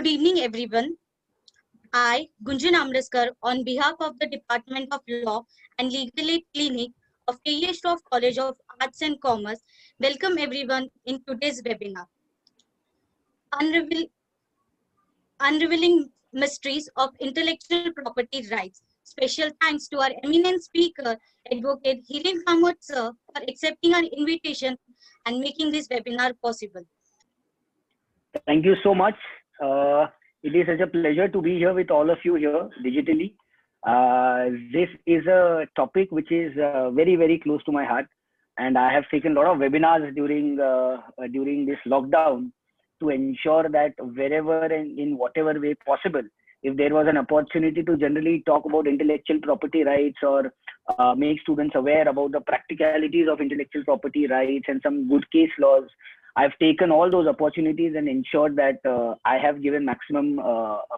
Good evening, everyone. I, Gunjan Amreskar, on behalf of the Department of Law and Legal Aid Clinic of K.E. Shroff College of Arts and Commerce, welcome everyone in today's webinar, Unravel- Unraveling Mysteries of Intellectual Property Rights. Special thanks to our eminent speaker, Advocate Hiren Kamath sir, for accepting our invitation and making this webinar possible. Thank you so much. It is such a pleasure to be here with all of you here digitally. This is a topic which is very, very close to my heart, and I have taken a lot of webinars during this lockdown to ensure that wherever and in whatever way possible, if there was an opportunity to generally talk about intellectual property rights or make students aware about the practicalities of intellectual property rights and some good case laws, I've taken all those opportunities and ensured that I have given maximum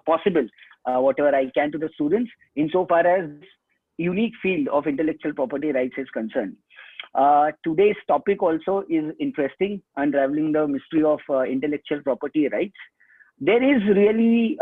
possible whatever I can to the students insofar as unique field of intellectual property rights is concerned. Today's topic also is interesting, unraveling the mystery of intellectual property rights. There is really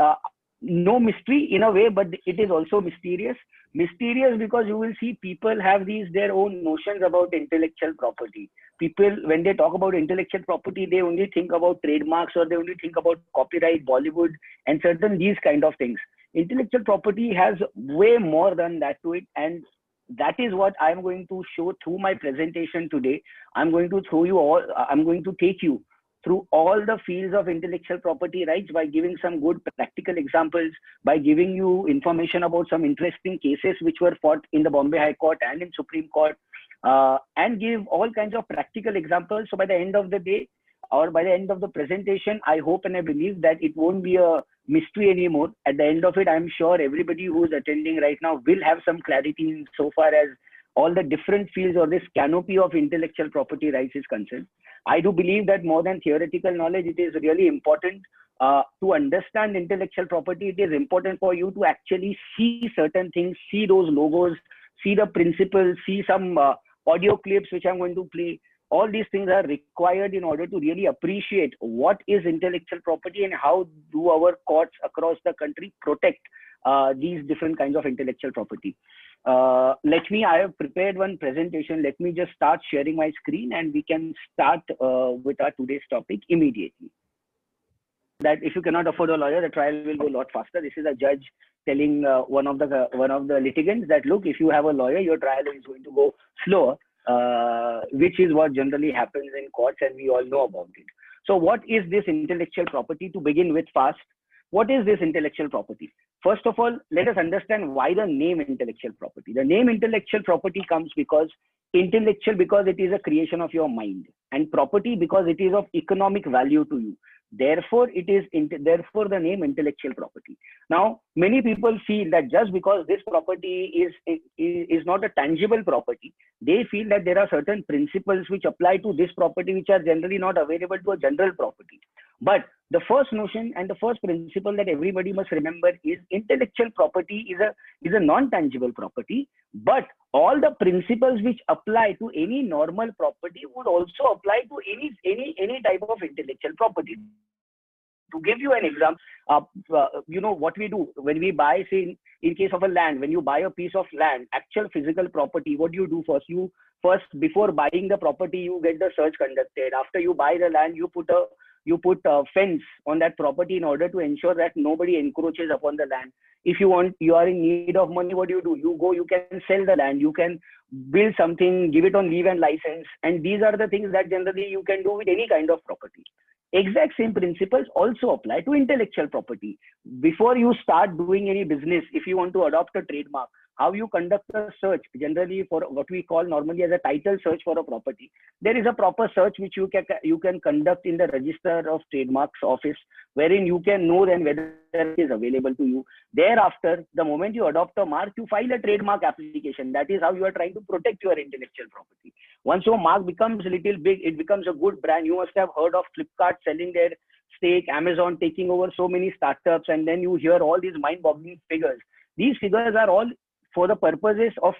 no mystery in a way, but it is also mysterious. Mysterious because you will see people have their own notions about intellectual property. People, when they talk about intellectual property, they only think about trademarks or they only think about copyright, Bollywood, and certain these kind of things. Intellectual property has way more than that to it, and that is what I'm going to show through my presentation today. I'm going to take you through all the fields of intellectual property rights by giving some good practical examples, by giving you information about some interesting cases which were fought in the Bombay High Court and in Supreme Court, and give all kinds of practical examples. So by the end of the day, or by the end of the presentation, I hope and I believe that it won't be a mystery anymore. At the end of it, I'm sure everybody who is attending right now will have some clarity in so far as all the different fields or this canopy of intellectual property rights is concerned. I do believe that more than theoretical knowledge, it is really important to understand intellectual property. It is important for you to actually see certain things, see those logos, see the principles, see some audio clips which I'm going to play. All these things are required in order to really appreciate what is intellectual property and how do our courts across the country protect these different kinds of intellectual property. I have prepared one presentation. Let me just start sharing my screen and we can start with our today's topic immediately. That if you cannot afford a lawyer, the trial will go a lot faster. This is a judge telling one of the litigants that, look, if you have a lawyer, your trial is going to go slower, which is what generally happens in courts, and we all know about it. So what is this intellectual property? To begin with fast, what is this intellectual property? First of all, let us understand why the name intellectual property. The name intellectual property comes because intellectual, because it is a creation of your mind, and property because it is of economic value to you. Therefore, therefore the name intellectual property. Now, many people feel that just because this property is not a tangible property, they feel that there are certain principles which apply to this property which are generally not available to a general property. But the first notion and the first principle that everybody must remember is intellectual property is a non-tangible property, but all the principles which apply to any normal property would also apply to any type of intellectual property. To give you an example, you know what we do when we buy, say in case of a land, when you buy a piece of land, actual physical property, what do you do first? Before buying the property, you get the search conducted. After you buy the land, you put a fence on that property in order to ensure that nobody encroaches upon the land. If you are in need of money, what do? You can sell the land, you can build something, give it on leave and license. And these are the things that generally you can do with any kind of property. Exact same principles also apply to intellectual property. Before you start doing any business, if you want to adopt a trademark, how you conduct a search, generally for what we call normally as a title search for a property, there is a proper search which you can conduct in the Register of Trademarks office, wherein you can know then whether it is available to you. Thereafter, the moment you adopt a mark, you file a trademark application. That is how you are trying to protect your intellectual property. Once your mark becomes a little big, it becomes a good brand. You must have heard of Flipkart selling their stake, Amazon taking over so many startups, and then you hear all these mind-boggling figures. These figures are all for the purposes of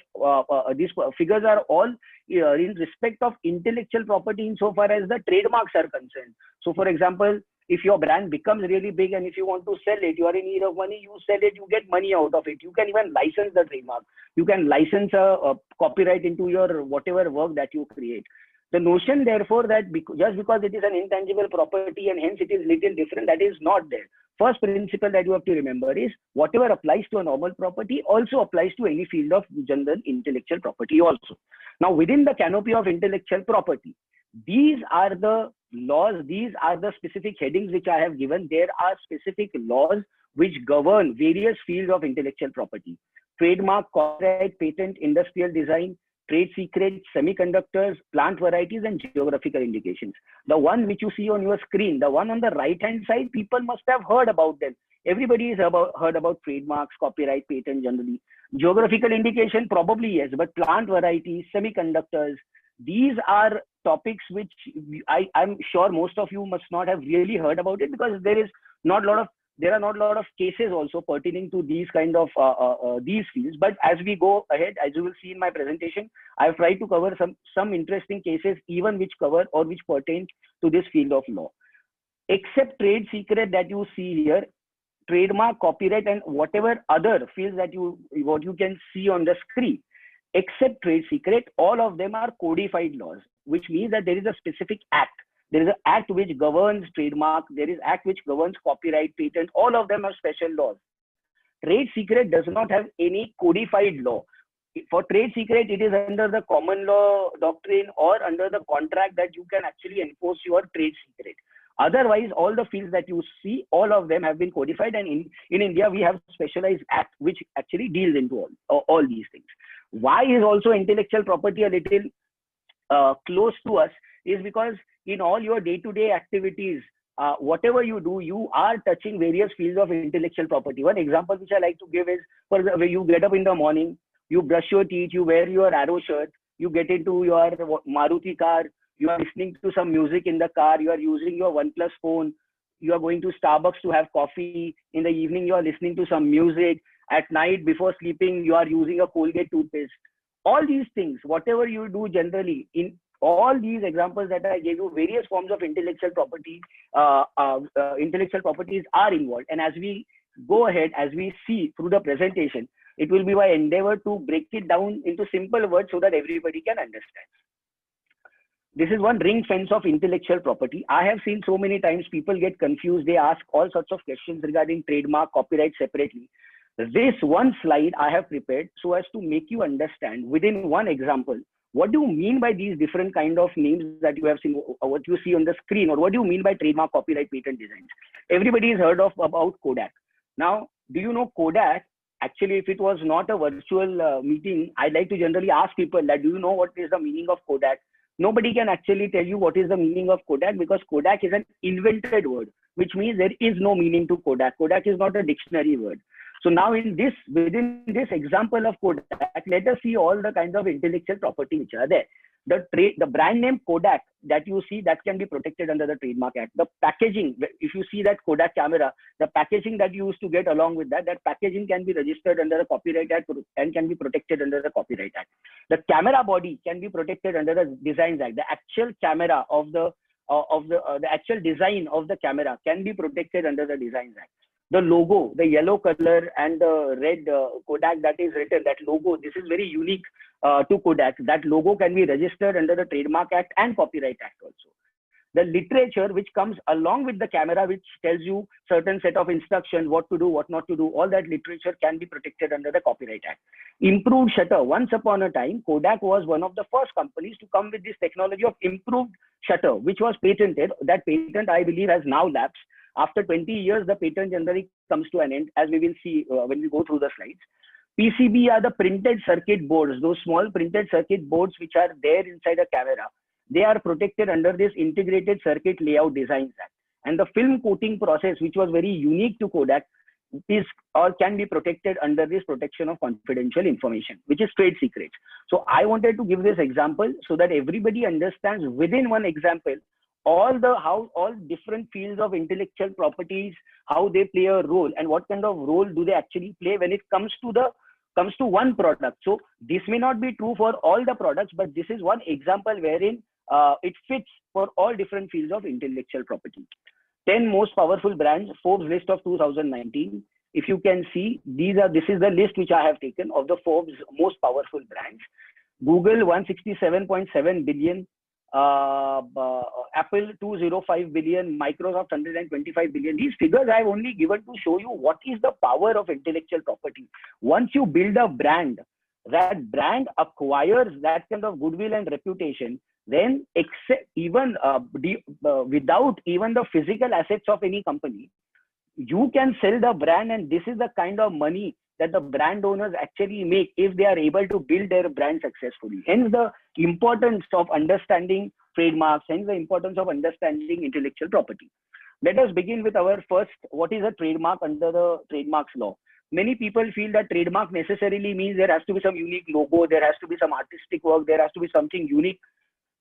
these figures are all in respect of intellectual property insofar as the trademarks are concerned. So for example, if your brand becomes really big and if you want to sell it, you are in need of money, you sell it, you get money out of it. You can even license the trademark. You can license a copyright into your whatever work that you create. The notion, therefore, that just because it is an intangible property and hence it is little different, that is not there. First principle that you have to remember is whatever applies to a normal property also applies to any field of general intellectual property also. Now, within the canopy of intellectual property, these are the laws, these are the specific headings which I have given. There are specific laws which govern various fields of intellectual property: trademark, copyright, patent, industrial design, trade secrets, semiconductors, plant varieties, and geographical indications. The one which you see on your screen, the one on the right hand side, people must have heard about them. Everybody has heard about trademarks, copyright, patent generally. Geographical indication, probably yes, but plant varieties, semiconductors, these are topics which I'm sure most of you must not have really heard about it, because there are not a lot of cases also pertaining to these kind of these fields. But as we go ahead, as you will see in my presentation, I've tried to cover some interesting cases even which cover or which pertain to this field of law. Except trade secret that you see here, trademark, copyright, and whatever other fields that what you can see on the screen, except trade secret, all of them are codified laws, which means that there is a specific act. There is an act which governs trademark. There is act which governs copyright, patent. All of them are special laws. Trade secret does not have any codified law. For trade secret, it is under the common law doctrine or under the contract that you can actually enforce your trade secret. Otherwise, all the fields that you see, all of them have been codified. And in India, we have specialized act which actually deals into all these things. Why is also intellectual property a little close to us is because in all your day-to-day activities, whatever you do, you are touching various fields of intellectual property. One example which I like to give is, for example, you get up in the morning, you brush your teeth, you wear your Arrow shirt, you get into your Maruti car, you are listening to some music in the car, you are using your OnePlus phone, you are going to Starbucks to have coffee, in the evening you are listening to some music, at night before sleeping you are using a Colgate toothpaste. All these things, whatever you do generally, in all these examples that I gave you, various forms of intellectual property, intellectual properties are involved. And as we go ahead, as we see through the presentation, it will be my endeavor to break it down into simple words so that everybody can understand. This is one ring fence of intellectual property. I have seen so many times people get confused. They ask all sorts of questions regarding trademark, copyright separately. This one slide I have prepared so as to make you understand within one example, what do you mean by these different kind of names that you have seen, what you see on the screen, or what do you mean by trademark, copyright, patent, designs? Everybody has heard of about Kodak. Now, do you know Kodak? Actually, if it was not a virtual meeting, I like to generally ask people that, do you know what is the meaning of Kodak? Nobody can actually tell you what is the meaning of Kodak, because Kodak is an invented word, which means there is no meaning to Kodak. Kodak is not a dictionary word. So now within this example of Kodak, let us see all the kinds of intellectual property which are there. The brand name Kodak that you see, that can be protected under the Trademark Act. The packaging, if you see that Kodak camera, the packaging that you used to get along with that packaging can be registered under the Copyright Act and can be protected under the Copyright Act. The camera body can be protected under the Designs Act. The actual camera of the actual design of the camera can be protected under the Designs Act. The logo, the yellow color and the red Kodak that is written, that logo, this is very unique to Kodak. That logo can be registered under the Trademark Act and Copyright Act also. The literature which comes along with the camera, which tells you certain set of instructions, what to do, what not to do, all that literature can be protected under the Copyright Act. Improved shutter. Once upon a time, Kodak was one of the first companies to come with this technology of improved shutter, which was patented. That patent, I believe, has now lapsed. After 20 years, the patent generally comes to an end, as we will see when we go through the slides. PCB are the printed circuit boards, those small printed circuit boards which are there inside a camera. They are protected under this Integrated Circuit Layout Designs Act. And the film coating process, which was very unique to Kodak, is or can be protected under this protection of confidential information, which is trade secrets. So I wanted to give this example so that everybody understands within one example how all different fields of intellectual properties, how they play a role, and what kind of role do they actually play when it comes to one product. So this may not be true for all the products, but this is one example wherein it fits for all different fields of intellectual property. 10 most powerful brands, Forbes list of 2019. If you can see, this is the list which I have taken of the Forbes most powerful brands. Google 167.7 billion, Apple 205 billion, Microsoft 125 billion. These figures I have only given to show you what is the power of intellectual property. Once you build a brand, that brand acquires that kind of goodwill and reputation, then without even the physical assets of any company, you can sell the brand, and this is the kind of money that the brand owners actually make if they are able to build their brand successfully. Hence the importance of understanding trademarks, hence the importance of understanding intellectual property. Let us begin with our first, what is a trademark under the trademarks law? Many people feel that trademark necessarily means there has to be some unique logo, there has to be some artistic work, there has to be something unique.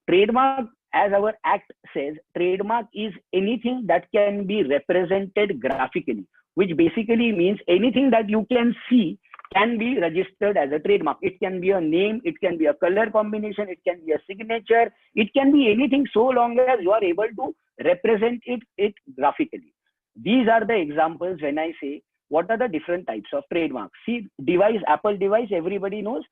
Trademark, as our act says, trademark is anything that can be represented graphically, which basically means anything that you can see can be registered as a trademark. It can be a name, it can be a color combination, it can be a signature, it can be anything so long as you are able to represent it graphically. These are the examples when I say what are the different types of trademarks. See, device, Apple device, everybody knows.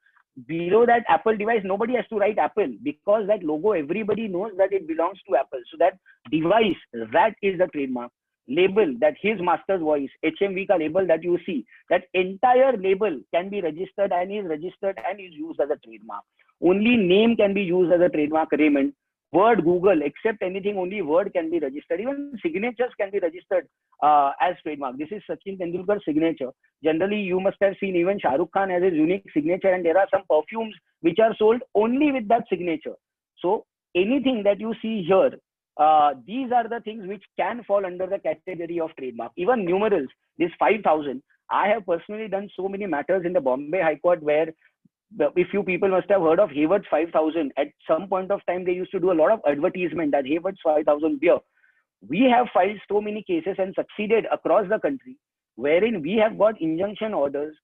Below that Apple device, nobody has to write Apple, because that logo, everybody knows that it belongs to Apple. So that device, that is the trademark. Label, that his master's voice, HMV ka label that you see, that entire label can be registered and is used as a trademark. Only name can be used as a trademark, Raymond. Word, Google, except anything, only word can be registered. Even signatures can be registered as trademark. This is Sachin Tendulkar's signature. Generally, you must have seen even Shah Rukh Khan has his unique signature, and there are some perfumes which are sold only with that signature. So anything that you see here, these are the things which can fall under the category of trademark. Even numerals, this 5,000. I have personally done so many matters in the Bombay High Court where if you people must have heard of Hayward's 5,000. At some point of time, they used to do a lot of advertisement that Hayward's 5,000 beer. We have filed so many cases and succeeded across the country, wherein we have got injunction orders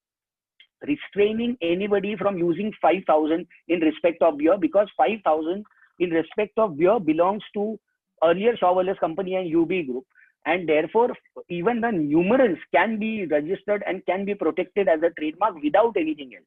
restraining anybody from using 5,000 in respect of beer, because 5,000 in respect of beer belongs to earlier Shaw Wallace Company and UB Group. And therefore, even the numerals can be registered and can be protected as a trademark without anything else.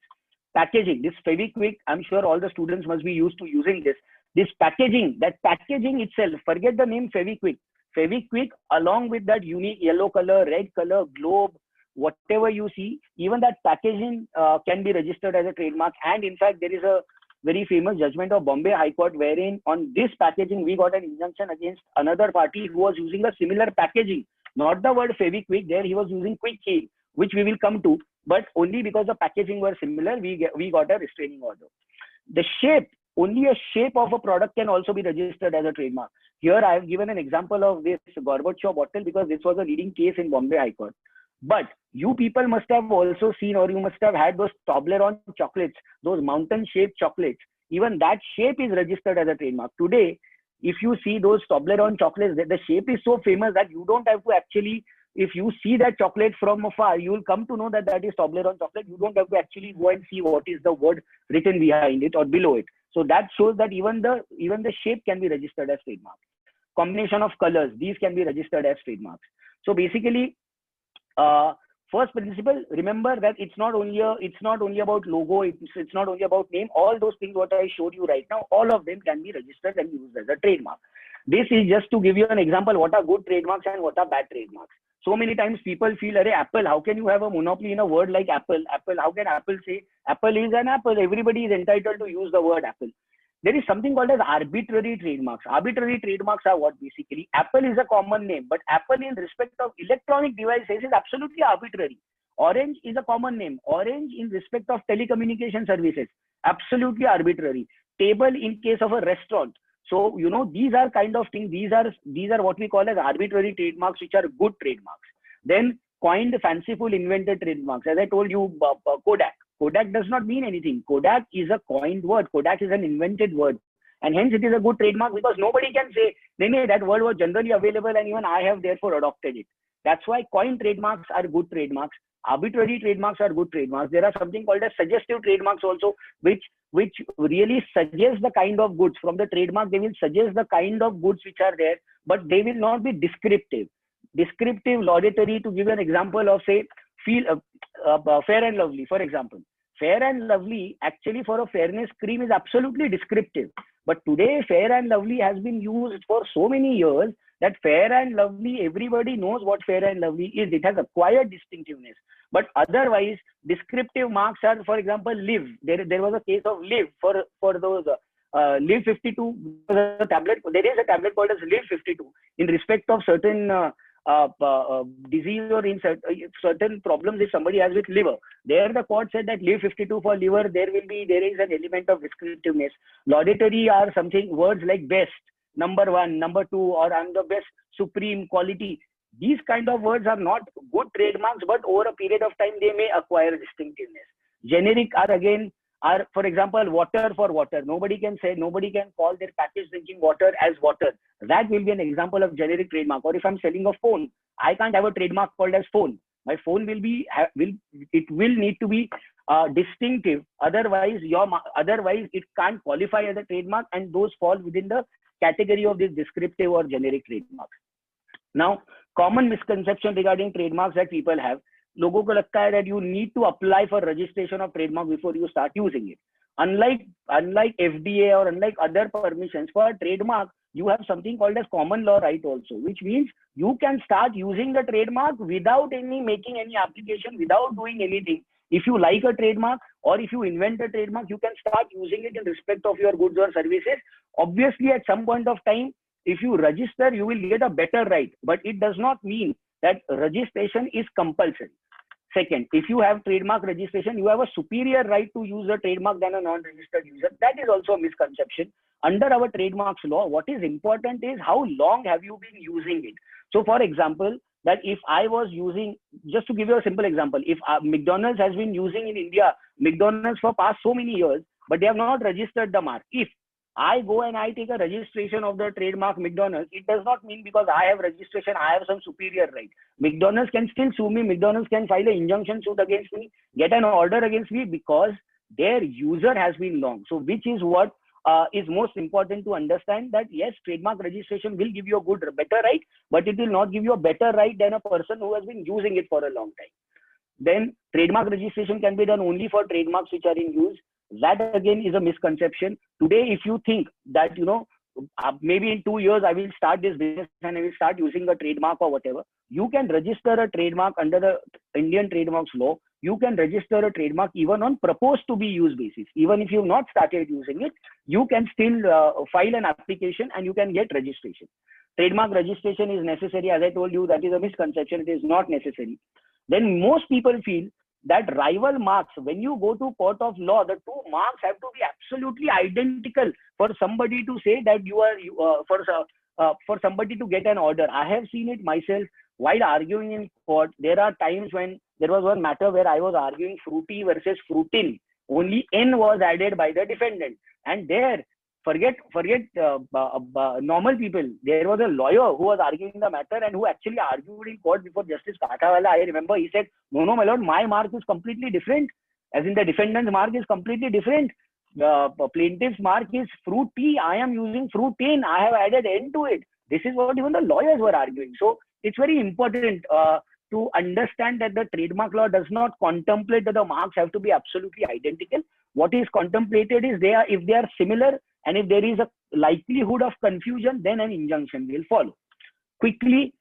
Packaging, this Fevikwik, I'm sure all the students must be used to using this. This packaging, that packaging itself, forget the name Fevikwik. Fevikwik, along with that unique yellow color, red color, globe, whatever you see, even that packaging can be registered as a trademark. And in fact, there is a very famous judgment of Bombay High Court wherein on this packaging, we got an injunction against another party who was using a similar packaging. Not the word Fevikwik, there he was using Quick Heal, which we will come to. But only because the packaging were similar, we got a restraining order. The shape, only a shape of a product can also be registered as a trademark. Here I have given an example of this Gorbachev bottle because this was a leading case in Bombay High Court. But you people must have also seen, or you must have had those Toblerone chocolates, those mountain shaped chocolates. Even that shape is registered as a trademark. Today, if you see those Toblerone chocolates, the shape is so famous that you don't have to actually, if you see that chocolate from afar, you will come to know that that is Toblerone chocolate. You don't have to actually go and see what is the word written behind it or below it. So that shows that even the shape can be registered as trademark. Combination of colors, these can be registered as trademarks. So basically, first principle, remember that it's not only about logo, it's not only about name. All those things what I showed you right now, all of them can be registered and used as a trademark. This is just to give you an example what are good trademarks and what are bad trademarks. So many times people feel, Arey, Apple, how can you have a monopoly in a word like Apple? Apple, how can Apple say Apple is an apple? Everybody is entitled to use the word Apple. There is something called as arbitrary trademarks. Arbitrary trademarks are what basically Apple is a common name, but Apple in respect of electronic devices is absolutely arbitrary. Orange is a common name. Orange in respect of telecommunication services, absolutely arbitrary. Table in case of a restaurant. So, you know, these are kind of things, these are what we call as arbitrary trademarks, which are good trademarks. Then coined, fanciful, invented trademarks. As I told you, Kodak. Kodak does not mean anything. Kodak is a coined word. Kodak is an invented word. And hence it is a good trademark because nobody can say, no, that word was generally available and even I have therefore adopted it. That's why coined trademarks are good trademarks. Arbitrary trademarks are good trademarks. There are something called as suggestive trademarks also, which really suggest the kind of goods. From the trademark, they will suggest the kind of goods which are there but they will not be descriptive. Descriptive, laudatory, to give an example of, say, Fair and Lovely, for example. Fair and Lovely, actually, for a fairness cream, is absolutely descriptive. But today, Fair and Lovely has been used for so many years that Fair and Lovely, everybody knows what Fair and Lovely is. It has acquired distinctiveness. But otherwise, descriptive marks are, for example, Live. There was a case of Live for those Live 52 tablet. There is a tablet called as Live 52 in respect of certain disease or in certain problems if somebody has with liver. There the court said that Live 52 for liver, there is an element of descriptiveness. Laudatory are something, words like best, number one, number two, or I'm the best, supreme, quality. These kind of words are not good trademarks, but over a period of time they may acquire distinctiveness. Generic are, for example, water for water. Nobody can call their packaged drinking water as water. That will be an example of generic trademark. Or if I'm selling a phone, I can't have a trademark called as phone. My phone will need to be distinctive. Otherwise, it can't qualify as a trademark, and those fall within the category of this descriptive or generic trademarks. Now, common misconception regarding trademarks that people have. लोगों को लगता है that you need to apply for registration of trademark before you start using it. Unlike FDA or unlike other permissions, for a trademark, you have something called as common law right also, which means you can start using the trademark without making any application, without doing anything. If you like a trademark or if you invent a trademark, you can start using it in respect of your goods or services. Obviously, at some point of time, if you register, you will get a better right, but it does not mean that registration is compulsory. Second, if you have trademark registration, you have a superior right to use a trademark than a non-registered user. That is also a misconception. Under our trademarks law, what is important is how long have you been using it. So for example, that if I was using, just to give you a simple example, if McDonald's has been using in India, McDonald's for past so many years, but they have not registered the mark. If I go and I take a registration of the trademark McDonald's, it does not mean because I have registration, I have some superior right. McDonald's can still sue me. McDonald's can file an injunction suit against me, get an order against me because their user has been long. So which is what is most important to understand, that yes, trademark registration will give you a better right, but it will not give you a better right than a person who has been using it for a long time. Then trademark registration can be done only for trademarks which are in use. That again is a misconception. Today, if you think that, maybe in 2 years I will start this business and I will start using a trademark or whatever, you can register a trademark under the Indian trademarks law. You can register a trademark even on proposed to be used basis. Even if you have not started using it, you can still file an application and you can get registration. Trademark registration is necessary. As I told you, that is a misconception. It is not necessary. Then most people feel that rival marks, when you go to court of law, the two marks have to be absolutely identical for somebody to say that for somebody to get an order. I have seen it myself while arguing in court. There are times when there was one matter where I was arguing fruity versus fruitin. Only N was added by the defendant, and there, forget normal people. There was a lawyer who was arguing the matter and who actually argued in court before Justice Kathawala. I remember he said, no, my lord, my mark is completely different. As in the defendant's mark is completely different. The plaintiff's mark is fruity. I am using fruitin. I have added N to it. This is what even the lawyers were arguing. So it's very important to understand that the trademark law does not contemplate that the marks have to be absolutely identical. What is contemplated is if they are similar, and if there is a likelihood of confusion, then an injunction will follow. Quickly,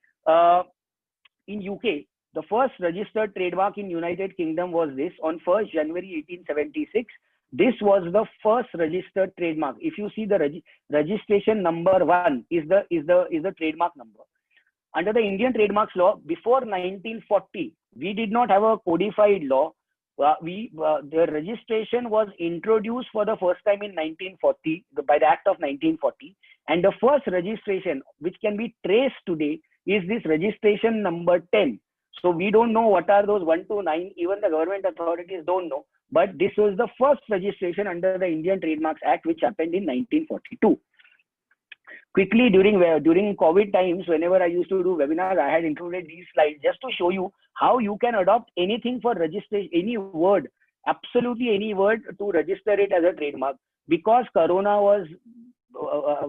in UK, the first registered trademark in United Kingdom was this on 1st January 1876. This was the first registered trademark. If you see the registration number 1 is the trademark number. Under the Indian trademarks law, before 1940, we did not have a codified law. The registration was introduced for the first time in 1940 by the Act of 1940, and the first registration which can be traced today is this registration number 10. So we don't know what are those 1 to 9. Even the government authorities don't know. But this was the first registration under the Indian Trademarks Act, which happened in 1942. Quickly, during COVID times, whenever I used to do webinars, I had included these slides just to show you how you can adopt anything for registration, any word, absolutely any word, to register it as a trademark. Because Corona was,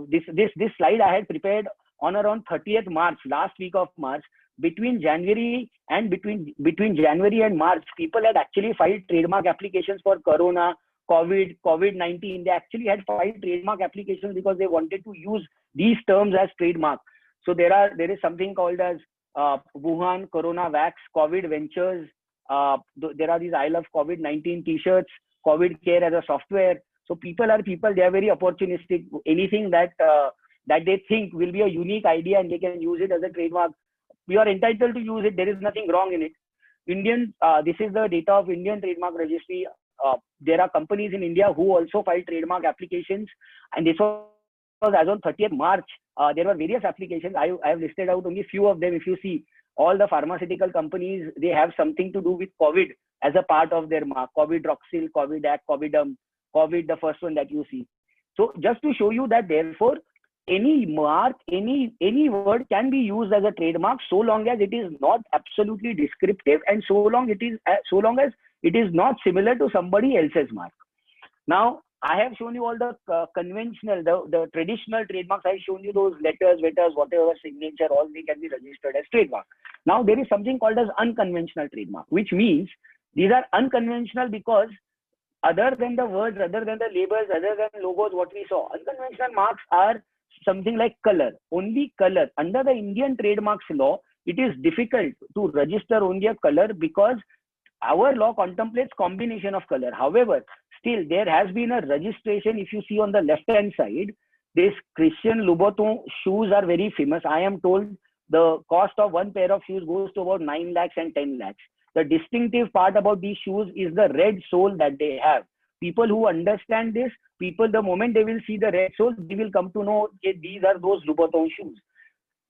this slide I had prepared on around 30th March, last week of March, between January and March, people had actually filed trademark applications for Corona, COVID-19. They actually had filed trademark applications because they wanted to use these terms as trademark. So there is something called as Wuhan Corona Vax, COVID Ventures. There are these I Love COVID-19 T-shirts, COVID Care as a software. So people are people. They are very opportunistic. Anything that they think will be a unique idea and they can use it as a trademark, we are entitled to use it. There is nothing wrong in it. This is the data of Indian Trademark Registry. There are companies in India who also file trademark applications, and this was as on 30th March. There were various applications. I have listed out only few of them. If you see, all the pharmaceutical companies, they have something to do with COVID as a part of their mark. COVID-Roxil, COVID-Act, COVID, the first one that you see. So just to show you that, therefore, any mark, any word can be used as a trademark so long as it is not absolutely descriptive and so long as it is not similar to somebody else's mark. Now, I have shown you all the conventional, the traditional trademarks. I have shown you those letters, whatever signature, all they can be registered as trademark. Now, there is something called as unconventional trademark, which means these are unconventional because other than the words, other than the labels, other than logos, what we saw, unconventional marks are something like color, only color. Under the Indian trademarks law, it is difficult to register only a color because our law contemplates combination of color. However, still there has been a registration. If you see on the left hand side, this Christian Louboutin shoes are very famous. I am told the cost of one pair of shoes goes to about 9 lakhs and 10 lakhs. The distinctive part about these shoes is the red sole that they have. People who understand this, the moment they will see the red sole, they will come to know that these are those Louboutin shoes.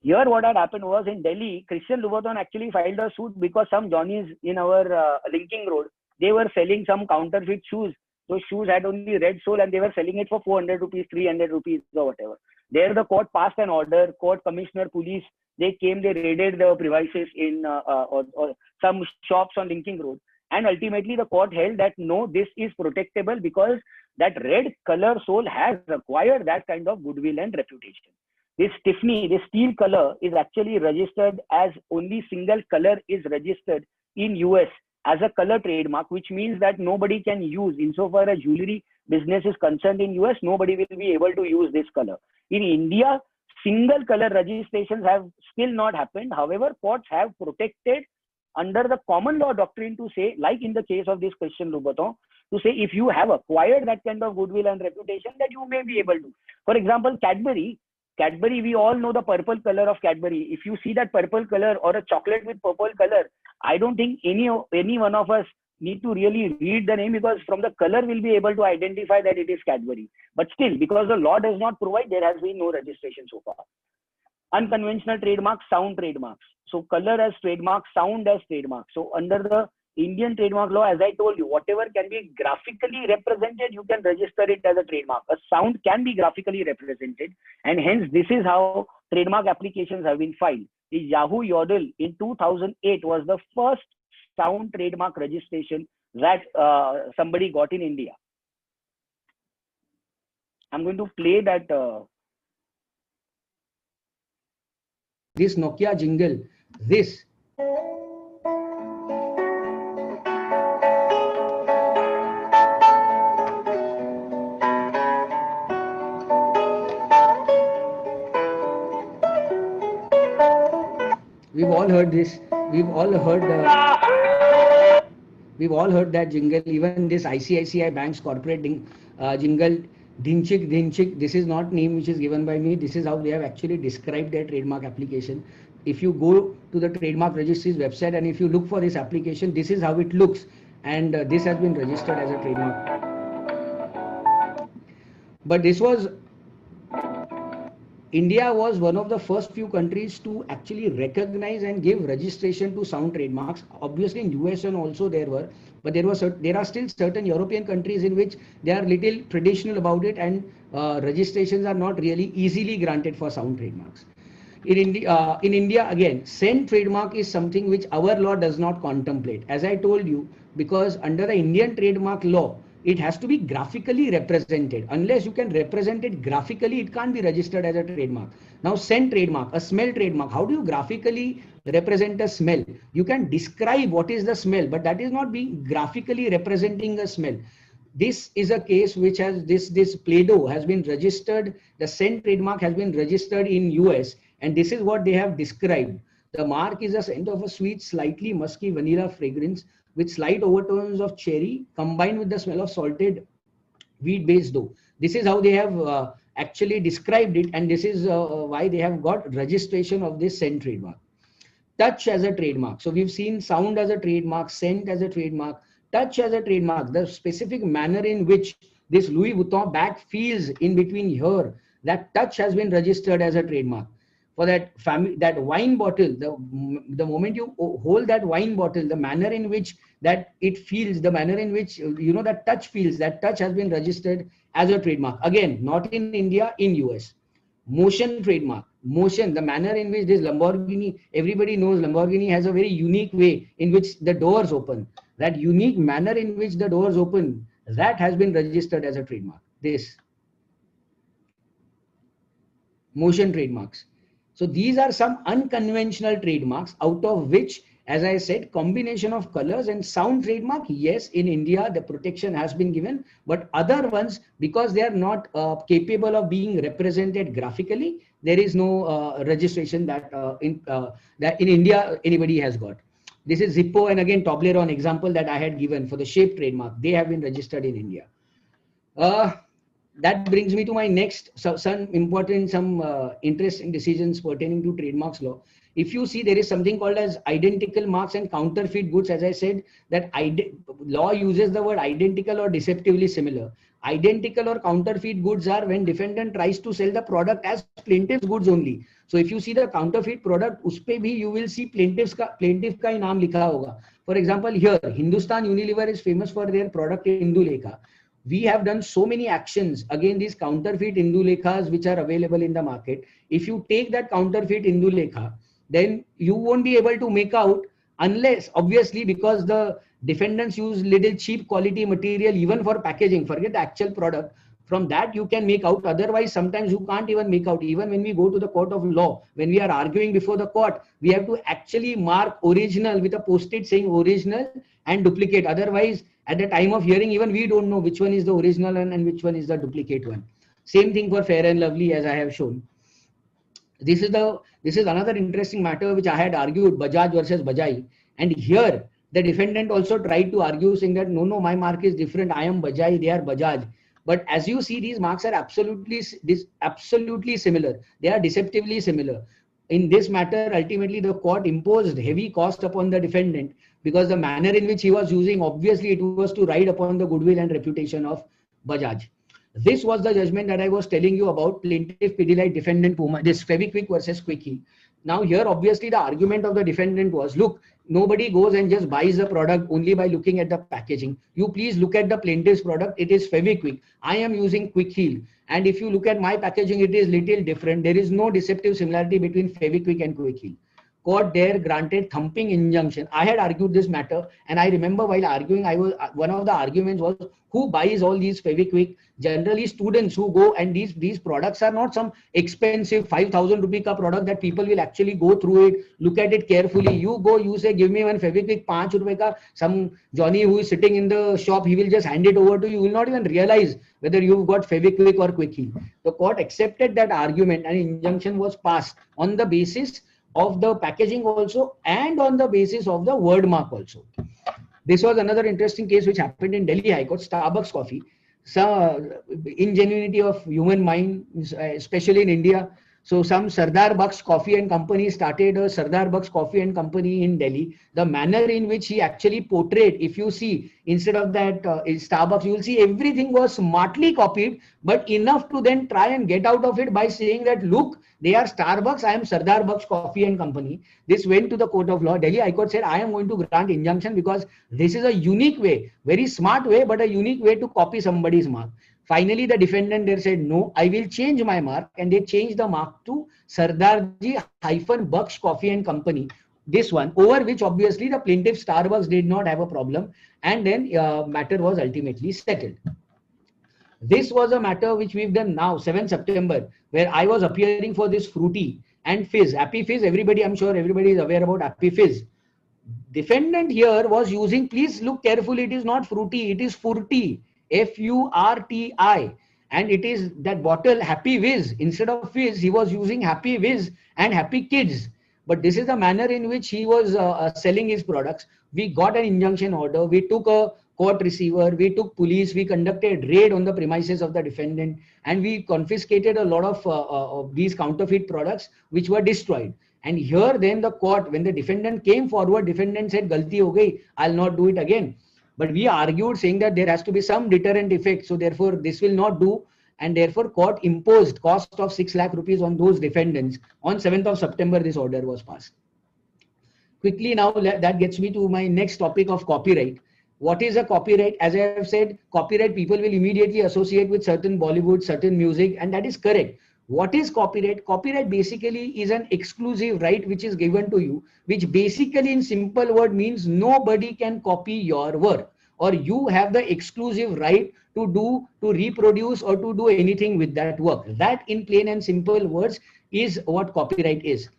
Here what had happened was in Delhi, Christian Louboutin actually filed a suit because some Johnnies in our Linking Road, they were selling some counterfeit shoes. Those shoes had only red sole and they were selling it for 400 rupees, 300 rupees or whatever. There the court passed an order, court, commissioner, police, they came, they raided the premises in or some shops on Linking Road. And ultimately the court held that no, this is protectable because that red color sole has acquired that kind of goodwill and reputation. This Tiffany, this steel color is actually registered as only single color is registered in US as a color trademark, which means that nobody can use, insofar as jewelry business is concerned in US, nobody will be able to use this color. In India, single color registrations have still not happened. However, courts have protected under the common law doctrine to say, like in the case of this Christian Louboutin, to say if you have acquired that kind of goodwill and reputation, that you may be able to. For example, Cadbury, we all know the purple color of Cadbury. If you see that purple color or a chocolate with purple color, I don't think any one of us need to really read the name, because from the color we'll be able to identify that it is Cadbury. But still, because the law does not provide, there has been no registration so far. Unconventional trademarks, sound trademarks. So color as trademark, sound as trademark. So under the Indian trademark law, as I told you, whatever can be graphically represented, you can register it as a trademark. A sound can be graphically represented, and hence this is how trademark applications have been filed. The Yahoo Yodel in 2008 was the first sound trademark registration that somebody got in India. I'm going to play that. This Nokia jingle, this. We've all heard this. We've all heard that jingle. Even this ICICI Bank's corporate jingle, Dhinchik Dhinchik. This is not name which is given by me. This is how they have actually described their trademark application. If you go to the trademark registry's website and if you look for this application, this is how it looks, and this has been registered as a trademark. But this was, India was one of the first few countries to actually recognize and give registration to sound trademarks. Obviously in US and also there were, but there are still certain European countries in which they are little traditional about it, and registrations are not really easily granted for sound trademarks. In India, again, scent trademark is something which our law does not contemplate. As I told you, because under the Indian trademark law, it has to be graphically represented. Unless you can represent it graphically, it can't be registered as a trademark. Now, scent trademark, a smell trademark, how do you graphically represent a smell? You can describe what is the smell, but that is not being graphically representing a smell. This is a case which has this Play-Doh has been registered. The scent trademark has been registered in US, and this is what they have described. The mark is a scent of a sweet, slightly musky vanilla fragrance with slight overtones of cherry combined with the smell of salted wheat-based dough. This is how they have actually described it, and this is why they have got registration of this scent trademark. Touch as a trademark. So we've seen sound as a trademark, scent as a trademark, touch as a trademark. The specific manner in which this Louis Vuitton bag feels in between here, that touch has been registered as a trademark. For that family, that wine bottle, the moment you hold that wine bottle, the manner in which that it feels, the manner in which that touch feels, that touch has been registered as a trademark. Again, not in India, in US. Motion trademark. Motion, the manner in which this Lamborghini, everybody knows Lamborghini has a very unique way in which the doors open. That unique manner in which the doors open, that has been registered as a trademark. This motion trademarks. So these are some unconventional trademarks, out of which, as I said, combination of colors and sound trademark. Yes, in India, the protection has been given, but other ones, because they are not capable of being represented graphically, there is no registration that in India anybody has got. This is Zippo and again Toblerone example that I had given for the shape trademark. They have been registered in India. That brings me to my next, some interesting decisions pertaining to trademarks law. If you see, there is something called as identical marks and counterfeit goods. As I said, that law uses the word identical or deceptively similar. Identical or counterfeit goods are when defendant tries to sell the product as plaintiff's goods only. So if you see the counterfeit product, uspe bhi you will see plaintiff ka hi naam likha hoga. For example, here Hindustan Unilever is famous for their product Indulekha. We have done so many actions against these counterfeit Indulekhas which are available in the market. If you take that counterfeit Indulekha, then you won't be able to make out, unless obviously because the defendants use little cheap quality material even for packaging, forget the actual product. From that you can make out, otherwise sometimes you can't even make out. Even when we go to the court of law, when we are arguing before the court, we have to actually mark original with a post-it saying original and duplicate. Otherwise, at the time of hearing, even we don't know which one is the original and which one is the duplicate one. Same thing for Fair and Lovely, as I have shown. This is another interesting matter which I had argued, Bajaj versus Bajaj. And here the defendant also tried to argue saying that no, my mark is different. I am Bajaj, they are Bajaj. But as you see, these marks are absolutely similar. They are deceptively similar. In this matter, ultimately the court imposed heavy cost upon the defendant, because the manner in which he was using, obviously it was to ride upon the goodwill and reputation of Bajaj. This was the judgment that I was telling you about, plaintiff Pidilite, defendant Puma, this Fevikwik versus Quick Heal. Now here, obviously the argument of the defendant was, look, nobody goes and just buys the product only by looking at the packaging. You please look at the plaintiff's product. It is Fevikwik. I am using Quick Heal. And if you look at my packaging, it is little different. There is no deceptive similarity between Fevikwik and Quick Heal. Court there granted thumping injunction. I had argued this matter, and I remember while arguing, one of the arguments was, who buys all these Fevikwik? Generally students who go, and these products are not some expensive 5,000 rupee ka product that people will actually go through it, look at it carefully. You go, you say, give me one Fevikwik, 5 rupee ka. Some Johnny who is sitting in the shop, he will just hand it over to you. You will not even realize whether you've got Fevikwik or Quick Heal. The court accepted that argument, and injunction was passed on the basis of the packaging also, and on the basis of the word mark also. This was another interesting case which happened in Delhi High Court, Starbucks coffee. Some ingenuity of human mind, especially in India. So some Sardar Bucks Coffee and Company started a Sardar Bucks Coffee and Company in Delhi. The manner in which he actually portrayed, if you see, instead of that Starbucks, you will see everything was smartly copied, but enough to then try and get out of it by saying that, look, they are Starbucks, I am Sardar Bucks Coffee and Company. This went to the court of law. Delhi High Court said, I am going to grant injunction because this is a unique way, very smart way, but a unique way to copy somebody's mark. Finally, the defendant there said, no, I will change my mark, and they changed the mark to Sardarji-Bucks Coffee and Company. this one, over which obviously the plaintiff Starbucks did not have a problem, and then matter was ultimately settled. This was a matter which we've done now, 7th September, where I was appearing for this Fruity and Fizz. Happy Fizz, everybody, I'm sure everybody is aware about Happy Fizz. Defendant here was using, please look carefully, it is not Fruity, it is Furti, Furti, and it is that bottle Happy Whiz. Instead of Fizz, he was using Happy Whiz and Happy Kids. But this is the manner in which he was selling his products. We got an injunction order, we took a court receiver, we took police, we conducted raid on the premises of the defendant, and we confiscated a lot of these counterfeit products which were destroyed. And here then the court, when the defendant came forward, defendant said, Galti ho gayi, I'll not do it again. But we argued saying that there has to be some deterrent effect. So therefore this will not do. And therefore court imposed cost of 6 lakh rupees on those defendants. On 7th of September, this order was passed. Quickly now, that gets me to my next topic of copyright. What is a copyright? As I have said, copyright people will immediately associate with certain Bollywood, certain music, and that is correct. What is copyright? Copyright basically is an exclusive right which is given to you, which basically in simple word means nobody can copy your work, or you have the exclusive right to reproduce or to do anything with that work. That in plain and simple words is what copyright is.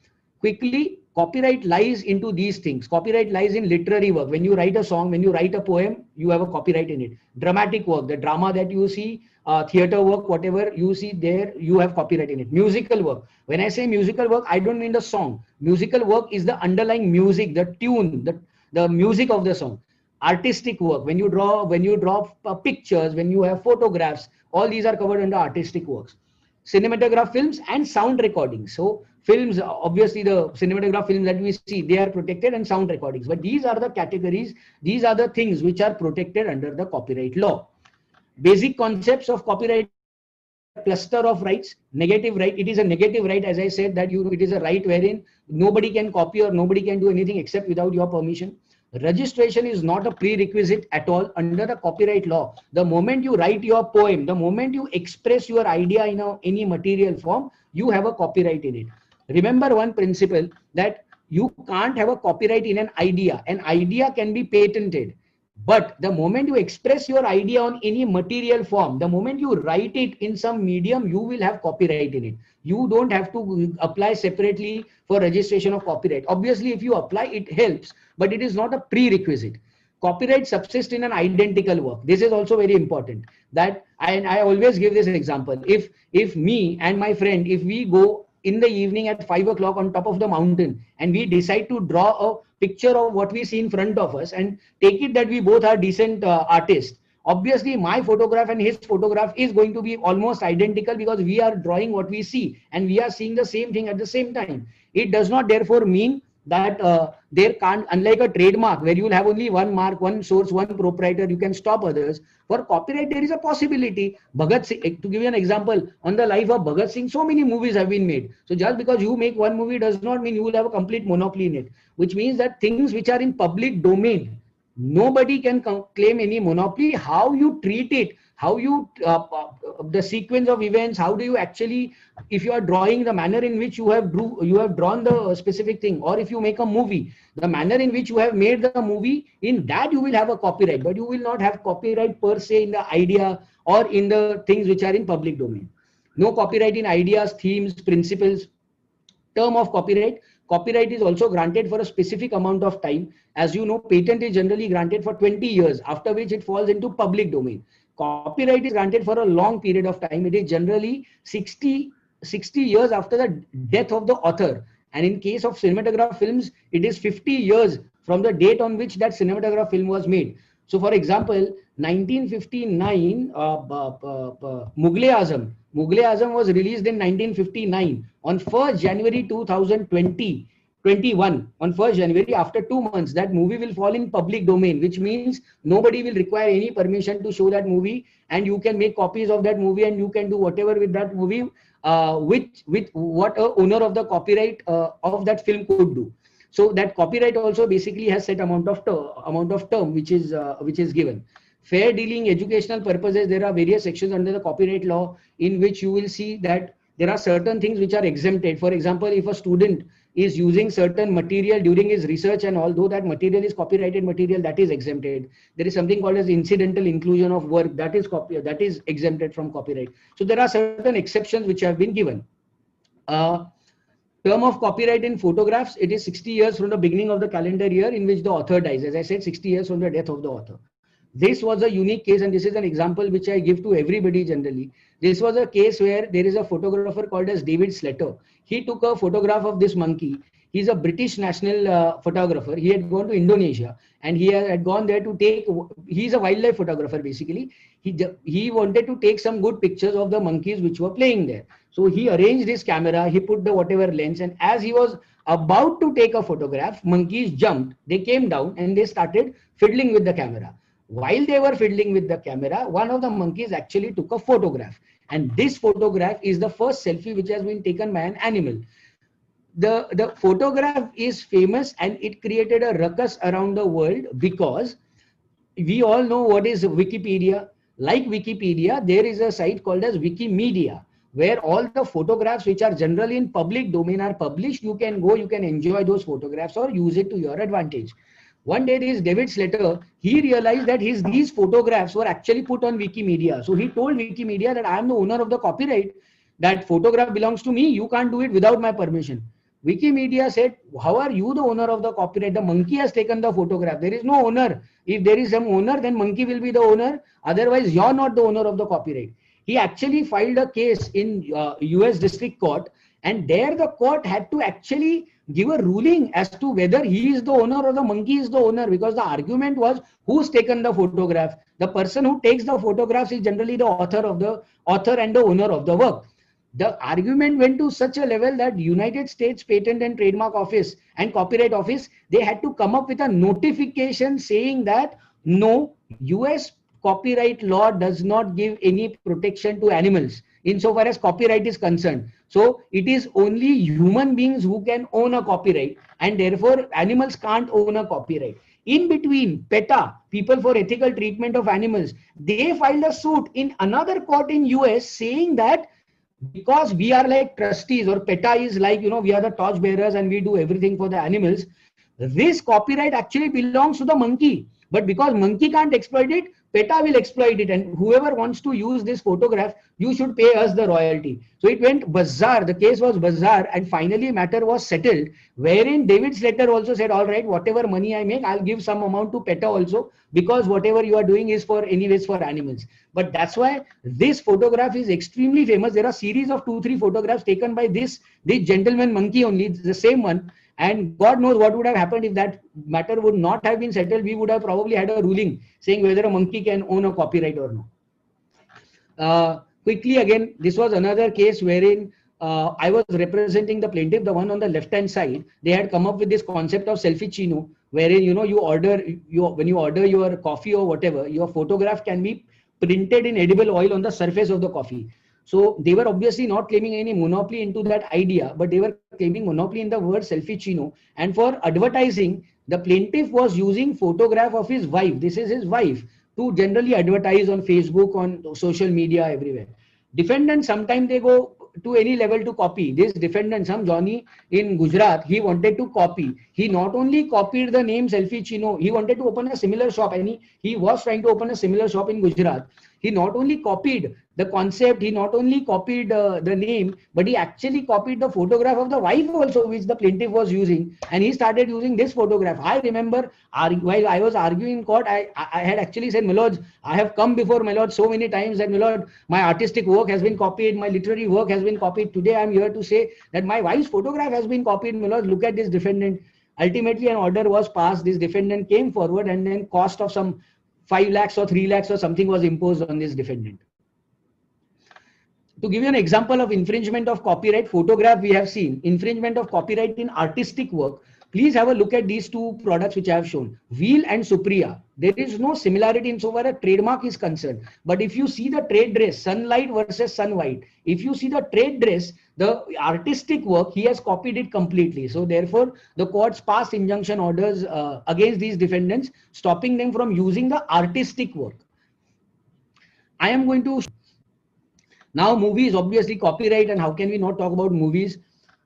Quickly, copyright lies into these things. Copyright lies in literary work. When you write a song, when you write a poem, you have a copyright in it. Dramatic work, the drama that you see, theater work, whatever you see there, you have copyright in it. Musical work. When I say musical work, I don't mean the song. Musical work is the underlying music, the tune, the music of the song. Artistic work, when you draw pictures, when you have photographs, all these are covered under artistic works. Cinematograph films and sound recordings. So films, obviously the cinematograph films that we see, they are protected, and sound recordings. But these are the categories, these are the things which are protected under the copyright law. Basic concepts of copyright: cluster of rights. Negative right, it is a negative right, as I said, that it is a right wherein nobody can copy or nobody can do anything except without your permission. Registration is not a prerequisite at all under the copyright law. The moment you write your poem, the moment you express your idea in any material form, you have a copyright in it. Remember one principle, that you can't have a copyright in an idea. An idea can be patented, but the moment you express your idea on any material form, the moment you write it in some medium, you will have copyright in it. You don't have to apply separately for registration of copyright. Obviously, if you apply, it helps, but it is not a prerequisite. Copyright subsists in an identical work. This is also very important. That I always give this example. If me and my friend, if we go in the evening at 5 o'clock on top of the mountain and we decide to draw a picture of what we see in front of us, and take it that we both are decent artists, obviously my photograph and his photograph is going to be almost identical, because we are drawing what we see and we are seeing the same thing at the same time. It does not therefore mean that there can't, unlike a trademark where you will have only one mark, one source, one proprietor, you can stop others. For copyright, there is a possibility. Bhagat Singh, to give you an example, on the life of Bhagat Singh, so many movies have been made. So just because you make one movie does not mean you will have a complete monopoly in it, which means that things which are in public domain, nobody can claim any monopoly. How you treat it, how you, the sequence of events, how do you actually, if you are drawing, the manner in which you have drawn the specific thing, or if you make a movie, the manner in which you have made the movie, in that you will have a copyright, but you will not have copyright per se in the idea or in the things which are in public domain. No copyright in ideas, themes, principles. Term of copyright. Copyright is also granted for a specific amount of time. As you know, patent is generally granted for 20 years, after which it falls into public domain. Copyright is granted for a long period of time. It is generally 60 years after the death of the author. And in case of cinematograph films, it is 50 years from the date on which that cinematograph film was made. So for example, 1959, Mughal-e-Azam was released in 1959. On 1st January 2021, on 1st January, after 2 months, that movie will fall in public domain, which means nobody will require any permission to show that movie, and you can make copies of that movie and you can do whatever with that movie, with what a owner of the copyright of that film could do. So that copyright also basically has set amount of term which is given. Fair dealing, educational purposes, there are various sections under the copyright law in which you will see that there are certain things which are exempted. For example, if a student is using certain material during his research, and although that material is copyrighted material, that is exempted. There is something called as incidental inclusion of work, that is exempted from copyright. So there are certain exceptions which have been given. Term of copyright in photographs, it is 60 years from the beginning of the calendar year in which the author dies. As I said, 60 years from the death of the author. This was a unique case, and this is an example which I give to everybody generally. This was a case where there is a photographer called as David Slater. He took a photograph of this monkey. He's a British national photographer. He had gone to Indonesia, and he had gone there to take, he's a wildlife photographer basically. He wanted to take some good pictures of the monkeys which were playing there. So he arranged his camera, he put the whatever lens, and as he was about to take a photograph, monkeys jumped, they came down and they started fiddling with the camera. While they were fiddling with the camera, one of the monkeys actually took a photograph. And this photograph is the first selfie which has been taken by an animal. The photograph is famous and it created a ruckus around the world because we all know what is Wikipedia. Like Wikipedia, there is a site called as Wikimedia, where all the photographs which are generally in public domain are published. You can go, you can enjoy those photographs or use it to your advantage. One day, this David Slater, he realized that these photographs were actually put on Wikimedia. So he told Wikimedia that I am the owner of the copyright. That photograph belongs to me. You can't do it without my permission. Wikimedia said, how are you the owner of the copyright? The monkey has taken the photograph. There is no owner. If there is some owner, then monkey will be the owner. Otherwise, you're not the owner of the copyright. He actually filed a case in US District Court, and there the court had to actually give a ruling as to whether he is the owner or the monkey is the owner, because the argument was who's taken the photograph. The person who takes the photographs is generally the author and the owner of the work. The argument went to such a level that United States Patent and Trademark Office and Copyright Office, they had to come up with a notification saying that no, US copyright law does not give any protection to animals insofar as copyright is concerned. So it is only human beings who can own a copyright, and therefore animals can't own a copyright. In between, PETA, People for Ethical Treatment of Animals, they filed a suit in another court in US saying that because we are like trustees, or PETA is like, we are the torch bearers and we do everything for the animals, this copyright actually belongs to the monkey. But because monkey can't exploit it, PETA will exploit it, and whoever wants to use this photograph, you should pay us the royalty. So it went bizarre. The case was bizarre, and finally matter was settled, wherein David Slater also said, all right, whatever money I make, I'll give some amount to PETA also, because whatever you are doing is for anyways for animals. But that's why this photograph is extremely famous. There are series of 2-3 photographs taken by this gentleman monkey only, the same one. And God knows what would have happened if that matter would not have been settled. We would have probably had a ruling saying whether a monkey can own a copyright or not. Quickly again, this was another case wherein I was representing the plaintiff, the one on the left-hand side. They had come up with this concept of selfie-chino, wherein when you order your coffee or whatever, your photograph can be printed in edible oil on the surface of the coffee. So they were obviously not claiming any monopoly into that idea, but they were claiming monopoly in the word selfie-chino. And for advertising, the plaintiff was using photograph of his wife. This is his wife, to generally advertise on Facebook, on social media, everywhere. Defendants, sometimes they go to any level to copy. This defendant, some Johnny in Gujarat, he wanted to copy. He not only copied the name selfie-chino, he wanted to open a similar shop, and he was trying to open a similar shop in Gujarat. He not only copied the concept, he not only copied the name, but he actually copied the photograph of the wife also, which the plaintiff was using, and he started using this photograph. I remember while I was arguing in court, I had actually said, my lord, I have come before my lord so many times that, my lord, my artistic work has been copied, my literary work has been copied. Today I am here to say that my wife's photograph has been copied. My lord, look at this defendant. Ultimately an order was passed. This defendant came forward, and then cost of some 5 lakhs or 3 lakhs or something was imposed on this defendant. To give you an example of infringement of copyright, photograph we have seen, infringement of copyright in artistic work. Please have a look at these two products which I have shown, Wheel and Supriya. There is no similarity insofar as trademark is concerned. But if you see the trade dress, Sunlight versus Sun White, if you see the trade dress, the artistic work, he has copied it completely. So therefore, the courts passed injunction orders against these defendants, stopping them from using the artistic work. I am going to Now movies, obviously copyright, and how can we not talk about movies?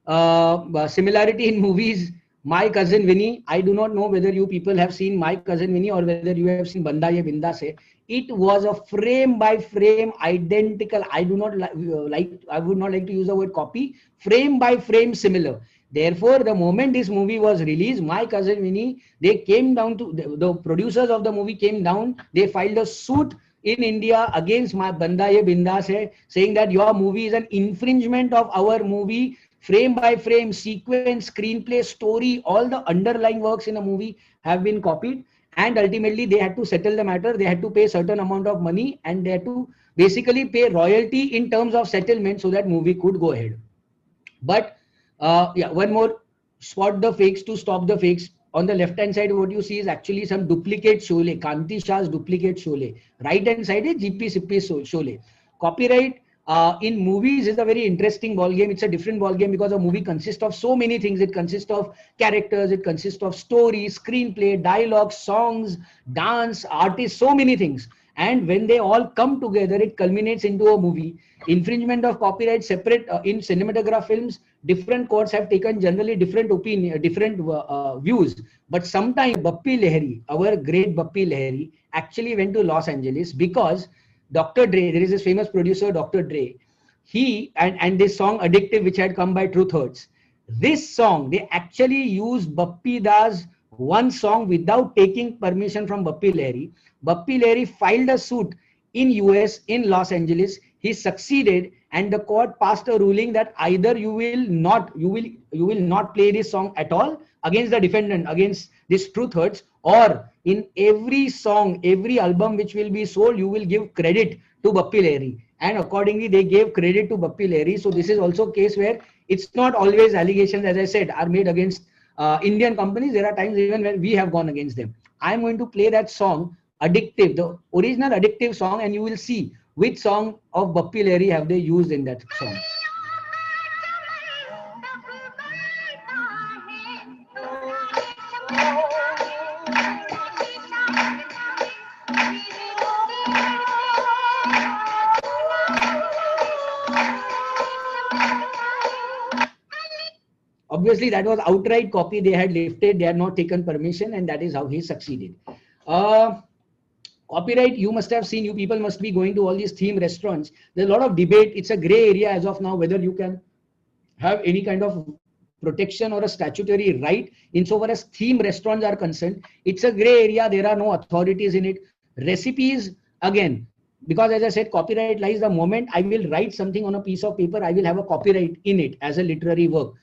Similarity in movies, My Cousin Vinny. I do not know whether you people have seen My Cousin Vinny or whether you have seen Banda Ye Binda Se. It was a frame by frame identical. I do not I would not like to use the word copy. Frame by frame similar. Therefore, the moment this movie was released, My Cousin Vinny, they came down to the producers of the movie came down. They filed a suit in India against my Banda Ye Bindas Hai, saying that your movie is an infringement of our movie, frame by frame, sequence, screenplay, story, all the underlying works in a movie have been copied. And ultimately, they had to settle the matter. They had to pay certain amount of money, and they had to basically pay royalty in terms of settlement so that movie could go ahead. But yeah, one more, spot the fakes to stop the fakes. On the left hand side, what you see is actually some duplicate Sholay, Kanti Shah's duplicate Sholay. Right hand side is GP Sippy Sholay. Copyright in movies is a very interesting ball game. It's a different ball game because a movie consists of so many things. It consists of characters, it consists of stories, screenplay, dialogue, songs, dance, artists, so many things. And when they all come together, it culminates into a movie. Infringement of copyright separate in cinematograph films. Different courts have taken generally different opinion, different views. But sometime Bappi Lahiri, our great Bappi Lahiri, actually went to Los Angeles because Dr. Dre, there is this famous producer, Dr. Dre. He and this song Addictive, which had come by Truth Hurts. This song, they actually used Bappi Das one song without taking permission from Bappi Lahiri. Bappi Lahiri filed a suit in US, in Los Angeles. He succeeded, and the court passed a ruling that either you will not play this song at all against the defendant, against this Truth Hurts, or in every song, every album which will be sold, you will give credit to Bappi Lahiri. And accordingly, they gave credit to Bappi Lahiri. So this is also a case where it's not always allegations, as I said, are made against Indian companies. There are times even when we have gone against them. I'm going to play that song, Addictive, the original Addictive song, and you will see which song of Bappi Lahiri have they used in that song. Obviously, that was outright copy. They had lifted, they had not taken permission, and that is how he succeeded. Copyright, you must have seen, you people must be going to all these theme restaurants. There's a lot of debate. It's a gray area as of now, whether you can have any kind of protection or a statutory right insofar as theme restaurants are concerned. It's a gray area. There are no authorities in it. Recipes, again, because as I said, copyright lies the moment I will write something on a piece of paper, I will have a copyright in it as a literary work.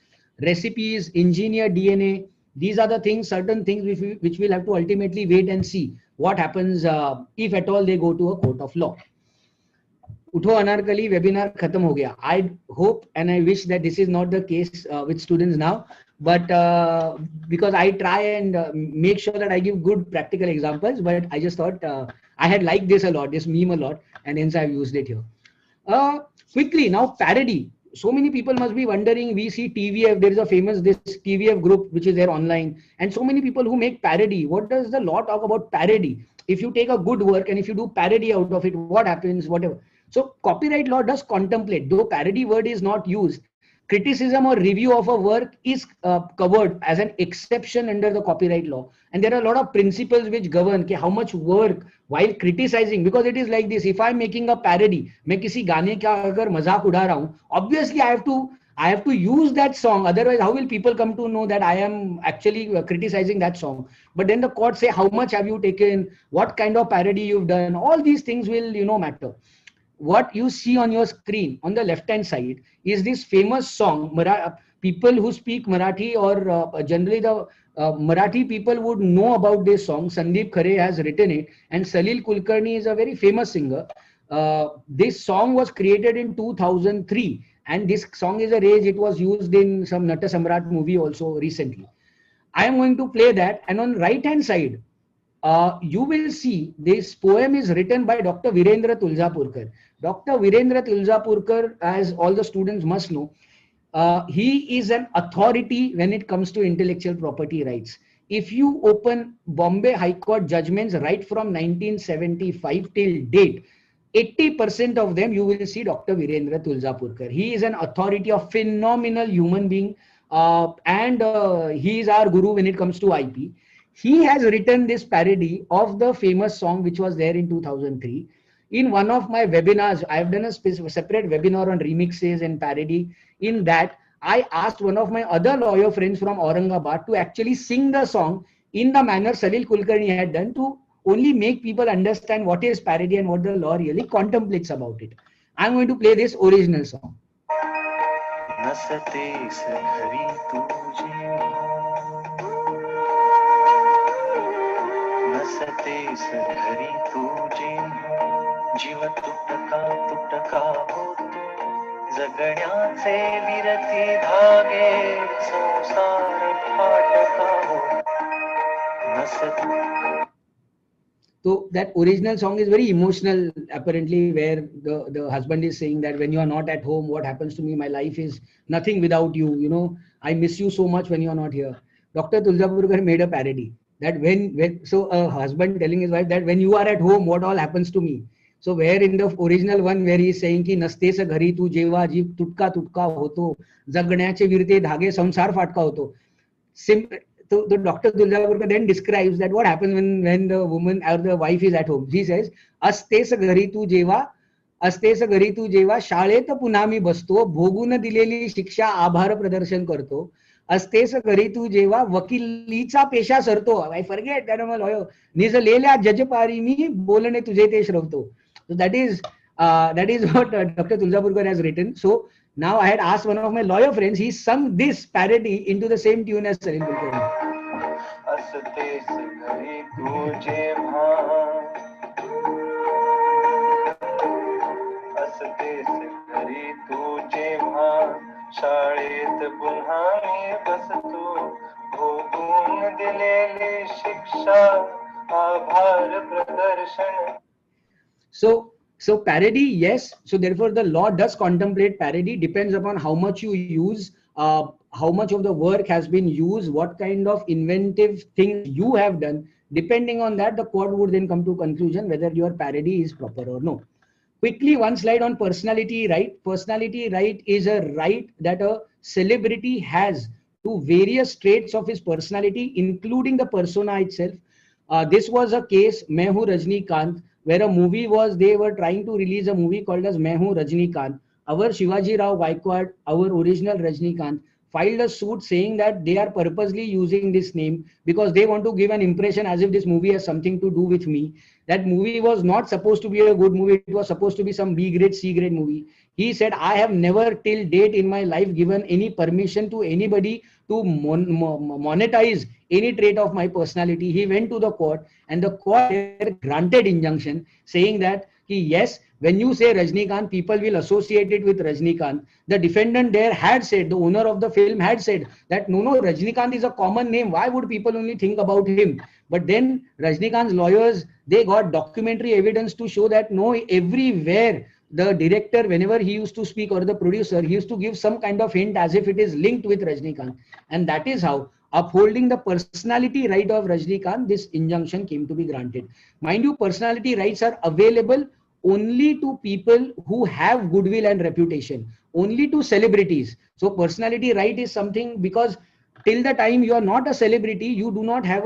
Recipes, engineered DNA, these are the things, certain things which we'll have to ultimately wait and see what happens if at all they go to a court of law. Utho Anarkali webinar khatam ho gaya. I hope and I wish that this is not the case with students now, but because I try and make sure that I give good practical examples, but I just thought I had liked this a lot, this meme a lot, and hence I've used it here. Quickly, now parody. So many people must be wondering, we see TVF, there is a famous this TVF group which is there online, and so many people who make parody. What does the law talk about parody? If you take a good work and if you do parody out of it, what happens, whatever. So copyright law does contemplate, though parody word is not used, criticism or review of a work is covered as an exception under the copyright law. And there are a lot of principles which govern how much work while criticizing, because it is like this, if I'm making a parody, मैं किसी गाने का अगर मजाक उड़ा रहा हूँ, obviously I have to use that song, otherwise how will people come to know that I am actually criticizing that song? But then the court say how much have you taken, what kind of parody you've done, all these things will matter. What you see on your screen on the left hand side is this famous song. People who speak Marathi or generally the Marathi people would know about this song. Sandeep Khare has written it, and Salil Kulkarni is a very famous singer. This song was created in 2003, and this song is a rage. It was used in some Nata Samrat movie also recently. I am going to play that, and on right hand side, you will see this poem is written by Dr. Virendra Tulsapurkar. Dr. Virendra Tulsapurkar, as all the students must know, he is an authority when it comes to intellectual property rights. If you open Bombay High Court judgments right from 1975 till date, 80% of them you will see Dr. Virendra Tulsapurkar. He is an authority, of phenomenal human being, and he is our guru when it comes to IP. He has written this parody of the famous song which was there in 2003. In one of my webinars, I have done a separate webinar on remixes and parody. In that, I asked one of my other lawyer friends from Aurangabad to actually sing the song in the manner Salil Kulkarni had done, to only make people understand what is parody and what the law really contemplates about it. I'm going to play this original song. जीव तुटका तुटका होतो जगण्याचे विरती धागे संसार फाटका होतो. So that original song is very emotional, apparently, where the husband is saying that when you are not at home, what happens to me? My life is nothing without you. You know, I miss you so much when you are not here. Dr. Tulsapurkar made a parody that so a husband telling his wife that when you are at home, what all happens to me? So where in the original one where he is saying ki naste se ghari tu jewa jeev tutka tutka hoto jagण्याचे विरते धागे संसार फाटका होतो. So the Dr. Tulsapurkar then describes that what happens when the woman or the wife is at home. She says, असतेस घरी तू जेवा शाळेत पुन्हा मी बसतो भोगून दिलेली शिक्षा आभार प्रदर्शन करतो असतेस घरी तू जेवा वकिलीचा पेशा सरतो. I forget that I'm a lawyer. निजलेल्या जजपारी मी बोलणे तुझे ते श्रवतो. So that is what Dr. Tulsapurkar has written. So now I had asked one of my lawyer friends, he sung this parody into the same tune as Salil Kulkarni. शाळेत पुन्हा मी बसतो भोगून दिलेली शिक्षा आभार प्रदर्शन. So parody, yes. So therefore the law does contemplate parody, depends upon how much you use, how much of the work has been used, what kind of inventive things you have done. Depending on that, the court would then come to conclusion whether your parody is proper or no. Quickly, one slide on personality right. Personality right is a right that a celebrity has to various traits of his personality, including the persona itself. This was a case, Main Hoon Rajnikant, where a movie was, they were trying to release a movie called as Main Hoon Rajnikant. Our Shivaji Rao Gaikwad, our original Rajnikant, filed a suit saying that they are purposely using this name because they want to give an impression as if this movie has something to do with me. That movie was not supposed to be a good movie. It was supposed to be some B grade, C grade movie. He said, I have never till date in my life given any permission to anybody to monetize any trait of my personality. He went to the court and the court granted injunction saying that yes, when you say Rajnikant, people will associate it with Rajnikant. The defendant there had said, the owner of the film had said that no, Rajnikant is a common name. Why would people only think about him? But then Rajnikant's lawyers, they got documentary evidence to show that no, everywhere the director, whenever he used to speak, or the producer, he used to give some kind of hint as if it is linked with Rajnikant. And that is how, upholding the personality right of Rajnikant, this injunction came to be granted. Mind you, personality rights are available only to people who have goodwill and reputation, only to celebrities. So personality right is something, because till the time you are not a celebrity, you do not have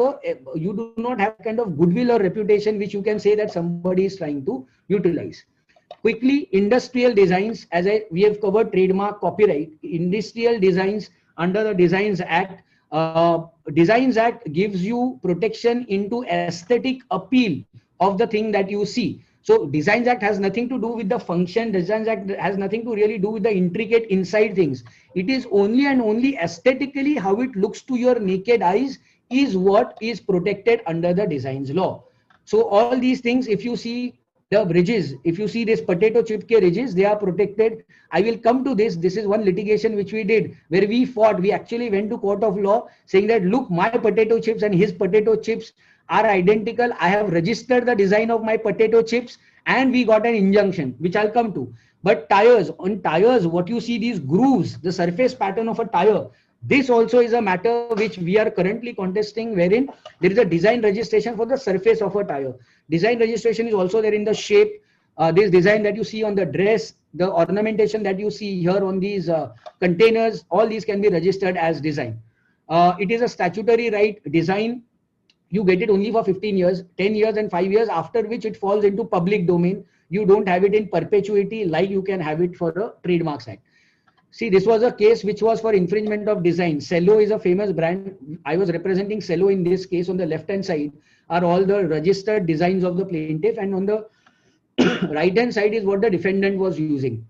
kind of goodwill or reputation which you can say that somebody is trying to utilize. Quickly, industrial designs, we have covered trademark, copyright. Industrial designs under the Designs Act. Designs Act gives you protection into aesthetic appeal of the thing that you see. So Designs Act has nothing to do with the function. Designs Act has nothing to really do with the intricate inside things. It is only and only aesthetically how it looks to your naked eyes is what is protected under the designs law. So all these things, if you see the ridges, if you see this potato chip ke ridges, they are protected. I will come to this. This is one litigation which we did where we fought. We actually went to court of law saying that look, my potato chips and his potato chips are identical. I have registered the design of my potato chips and we got an injunction, which I'll come to. But tires, on tires, what you see, these grooves, the surface pattern of a tire, this also is a matter which we are currently contesting, wherein there is a design registration for the surface of a tire. Design registration is also there in the shape. this design that you see on the dress, the ornamentation that you see here on these containers, all these can be registered as design. It is a statutory right. Design, you get it only for 15 years, 10 years and 5 years, after which it falls into public domain. You don't have it in perpetuity like you can have it for the Trademarks Act. See, this was a case which was for infringement of design. Cello is a famous brand. I was representing Cello in this case. On the left hand side are all the registered designs of the plaintiff, and on the right hand side is what the defendant was using.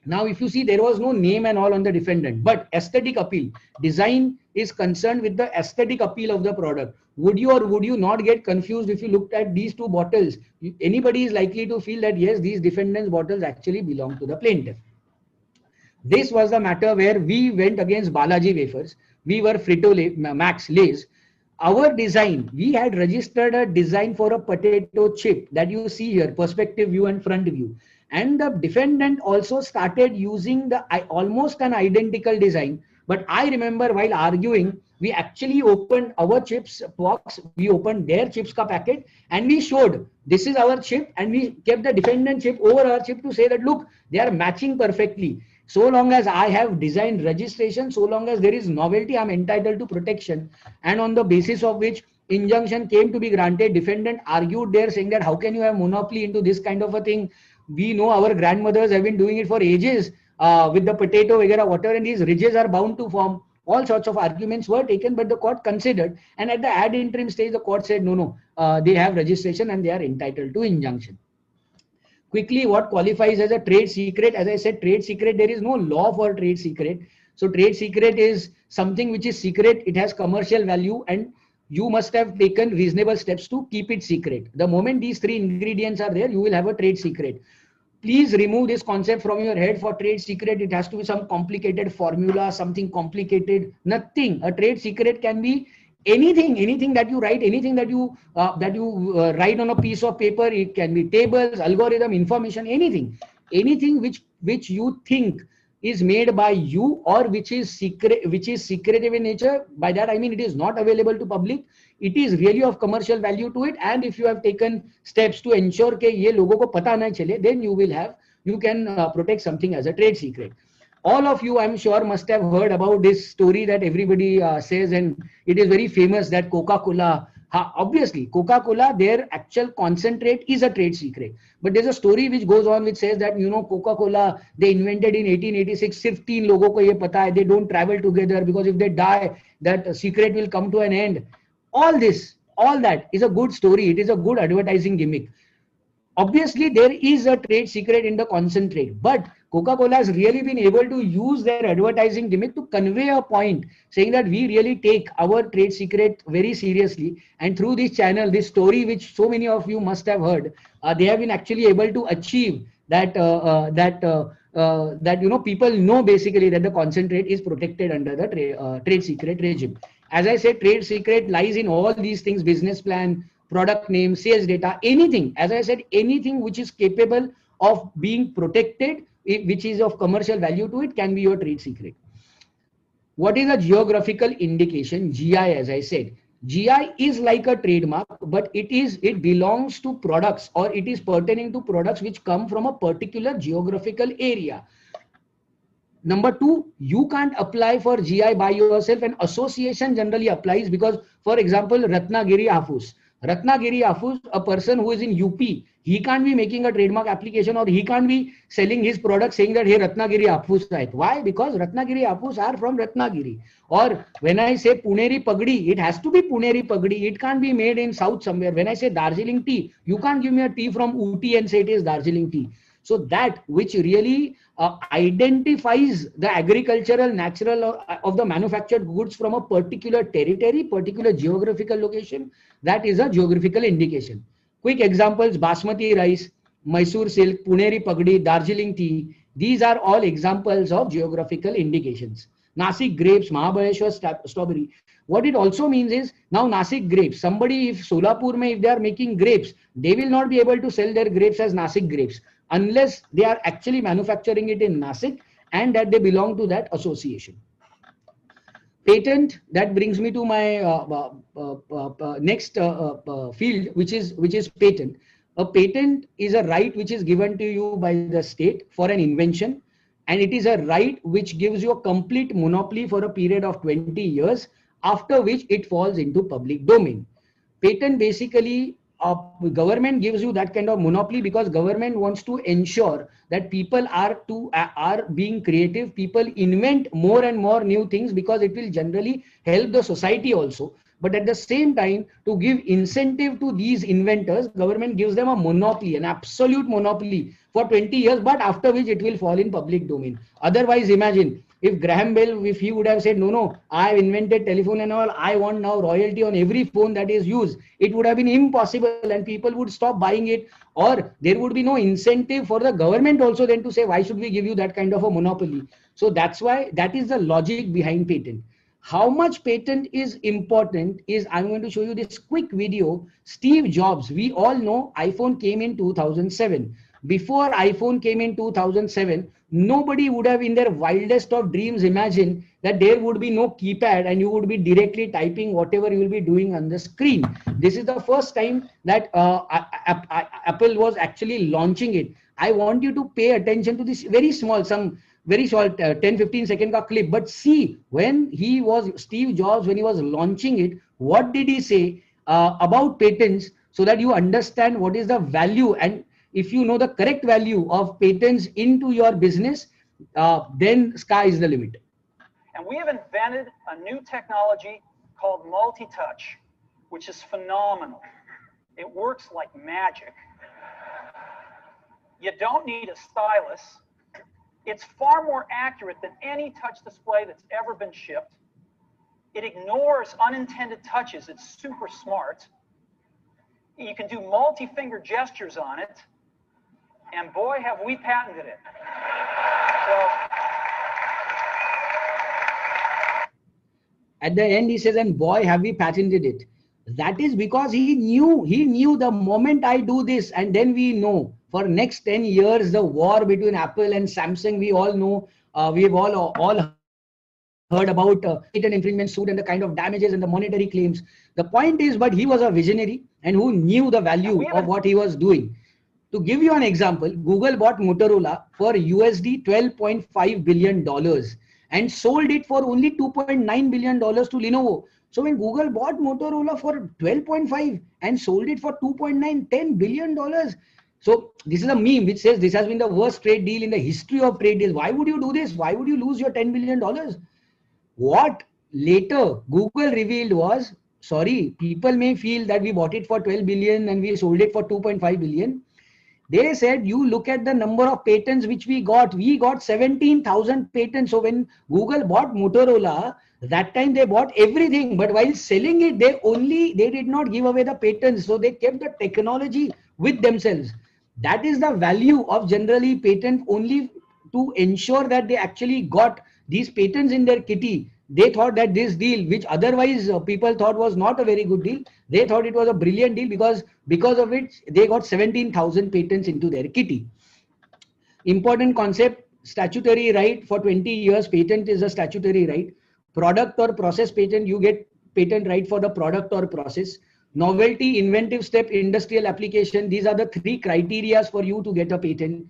Now, if you see, there was no name and all on the defendant, but aesthetic appeal. Design is concerned with the aesthetic appeal of the product. Would you or would you not get confused if you looked at these two bottles? Anybody is likely to feel that yes, these defendant's bottles actually belong to the plaintiff. This was the matter where we went against Balaji Wafers. We were Frito Max Lays. Our design, we had registered a design for a potato chip that you see here, perspective view and front view. And the defendant also started using the almost an identical design. But I remember while arguing, we actually opened our chips box, we opened their chips ka packet, and we showed this is our chip, and we kept the defendant chip over our chip to say that look, they are matching perfectly. So long as I have design registration, so long as there is novelty, I'm entitled to protection. And on the basis of which injunction came to be granted, defendant argued there saying that how can you have monopoly into this kind of a thing? We know our grandmothers have been doing it for ages with the potato, whatever, and these ridges are bound to form. All sorts of arguments were taken, but the court considered. And at the ad interim stage, the court said, no, they have registration and they are entitled to injunction. Quickly, what qualifies as a trade secret? As I said, trade secret, there is no law for trade secret. So trade secret is something which is secret. It has commercial value and you must have taken reasonable steps to keep it secret. The moment these three ingredients are there, you will have a trade secret. Please remove this concept from your head. For trade secret, it has to be some complicated formula, something complicated. Nothing. A trade secret can be anything that you write, anything that you write on a piece of paper. It can be tables, algorithm, information, anything which you think is made by you or which is secretive in nature. By that I mean it is not available to public. It is really of commercial value to it, and if you have taken steps to ensure that ye logo ko pata na chale, then you can protect something as a trade secret. All of you, I'm sure, must have heard about this story that everybody says, and it is very famous, that Coca-Cola, obviously Coca-Cola, their actual concentrate is a trade secret. But there's a story which goes on which says that, you know, Coca-Cola, they invented in 1886, sirf 3 logo ko ye pata hai, they don't travel together because if they die, that secret will come to an end. All that is a good story. It is a good advertising gimmick. Obviously, there is a trade secret in the concentrate, but Coca-Cola has really been able to use their advertising gimmick to convey a point, saying that we really take our trade secret very seriously. And through this channel, this story, which so many of you must have heard, they have been actually able to achieve that you know, people know basically that the concentrate is protected under the trade secret regime. As I said, trade secret lies in all these things: business plan, product name, sales data, anything. As I said, anything which is capable of being protected, which is of commercial value to it, can be your trade secret. What is a geographical indication? GI, as I said. GI is like a trademark, but it belongs to products, or it is pertaining to products which come from a particular geographical area. Number two, you can't apply for GI by yourself. An association generally applies because, for example, Ratnagiri Hafus. Ratnagiri Hafus, a person who is in UP, he can't be making a trademark application, or he can't be selling his product saying that, hey, Ratnagiri Hafus, right? Why? Because Ratnagiri Hafus are from Ratnagiri. Or when I say Puneri Pagdi, it has to be Puneri Pagdi. It can't be made in South somewhere. When I say Darjeeling tea, you can't give me a tea from Ooty and say it is Darjeeling tea. So that which really identifies the agricultural, natural of the manufactured goods from a particular territory, particular geographical location, that is a geographical indication. Quick examples: Basmati rice, Mysore silk, Puneri Pagdi, Darjeeling tea. These are all examples of geographical indications. Nasik grapes, Mahabaleshwar strawberry. What it also means is, now Nasik grapes, somebody, if Solapur if they are making grapes, they will not be able to sell their grapes as Nasik grapes unless they are actually manufacturing it in Nasik and that they belong to that association. Patent, that brings me to my next field, which is patent. A patent is a right which is given to you by the state for an invention, and it is a right which gives you a complete monopoly for a period of 20 years, after which it falls into public domain. Patent basically, government gives you that kind of monopoly because government wants to ensure that people are being creative, people invent more and more new things because it will generally help the society also. But at the same time, to give incentive to these inventors, government gives them a monopoly, an absolute monopoly for 20 years, but after which it will fall in public domain. Otherwise, imagine if Graham Bell, if he would have said, no, no, I have invented telephone and all, I want now royalty on every phone that is used, it would have been impossible and people would stop buying it, or there would be no incentive for the government also then to say, why should we give you that kind of a monopoly? So that's why, that is the logic behind patent. How much patent is important is, I'm going to show you this quick video. Steve Jobs, we all know iPhone came in 2007. Before iPhone came in 2007, nobody would have in their wildest of dreams imagined that there would be no keypad and you would be directly typing whatever you will be doing on the screen. This is the first time that Apple was actually launching it. I want you to pay attention to this very small, some very short 10-15 second ka clip, but see when he was Steve Jobs, when he was launching it, what did he say about patents, so that you understand what is the value, and if you know the correct value of patents into your business, then sky is the limit. And we have invented a new technology called multi-touch, which is phenomenal. It works like magic. You don't need a stylus. It's far more accurate than any touch display that's ever been shipped. It ignores unintended touches. It's super smart. You can do multi-finger gestures on it. And boy, have we patented it. So, at the end, he says, and boy, have we patented it. That is because he knew the moment I do this, and then we know for next 10 years, the war between Apple and Samsung, we all know, we've all heard about patent infringement suit and the kind of damages and the monetary claims. The point is, but he was a visionary and who knew the value of what he was doing. To give you an example, Google bought Motorola for USD $12.5 billion and sold it for only $2.9 billion to Lenovo. So when Google bought Motorola for 12.5 and sold it for 2.9, $10 billion. So this is a meme which says this has been the worst trade deal in the history of trade deals. Why would you do this? Why would you lose your $10 billion? What later Google revealed was, sorry, people may feel that we bought it for 12 billion and we sold it for 2.5 billion. They said, you look at the number of patents which we got 17,000 patents. So when Google bought Motorola, that time they bought everything, but while selling it, they did not give away the patents. So they kept the technology with themselves. That is the value of generally patent, only to ensure that they actually got these patents in their kitty. They thought that this deal, which otherwise people thought was not a very good deal, they thought it was a brilliant deal because of it, they got 17,000 patents into their kitty. Important concept, statutory right for 20 years, patent is a statutory right. Product or process patent, you get patent right for the product or process. Novelty, inventive step, industrial application, these are the three criteria for you to get a patent.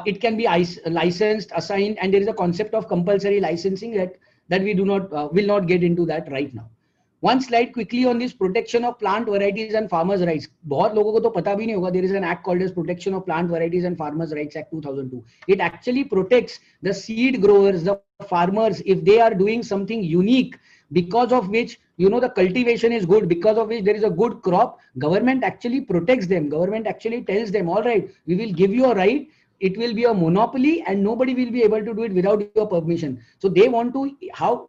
It can be licensed, assigned, and there is a concept of compulsory licensing that we will not get into that right now. One slide quickly on this protection of plant varieties and farmers' rights. बहुत लोगों को तो पता भी नहीं होगा. There is an act called as Protection of Plant Varieties and Farmers' Rights Act 2002. It actually protects the seed growers, the farmers, if they are doing something unique, because of which, you know, the cultivation is good, because of which there is a good crop. Government actually protects them. Government actually tells them, all right, we will give you a right. It will be a monopoly and nobody will be able to do it without your permission. So they want to,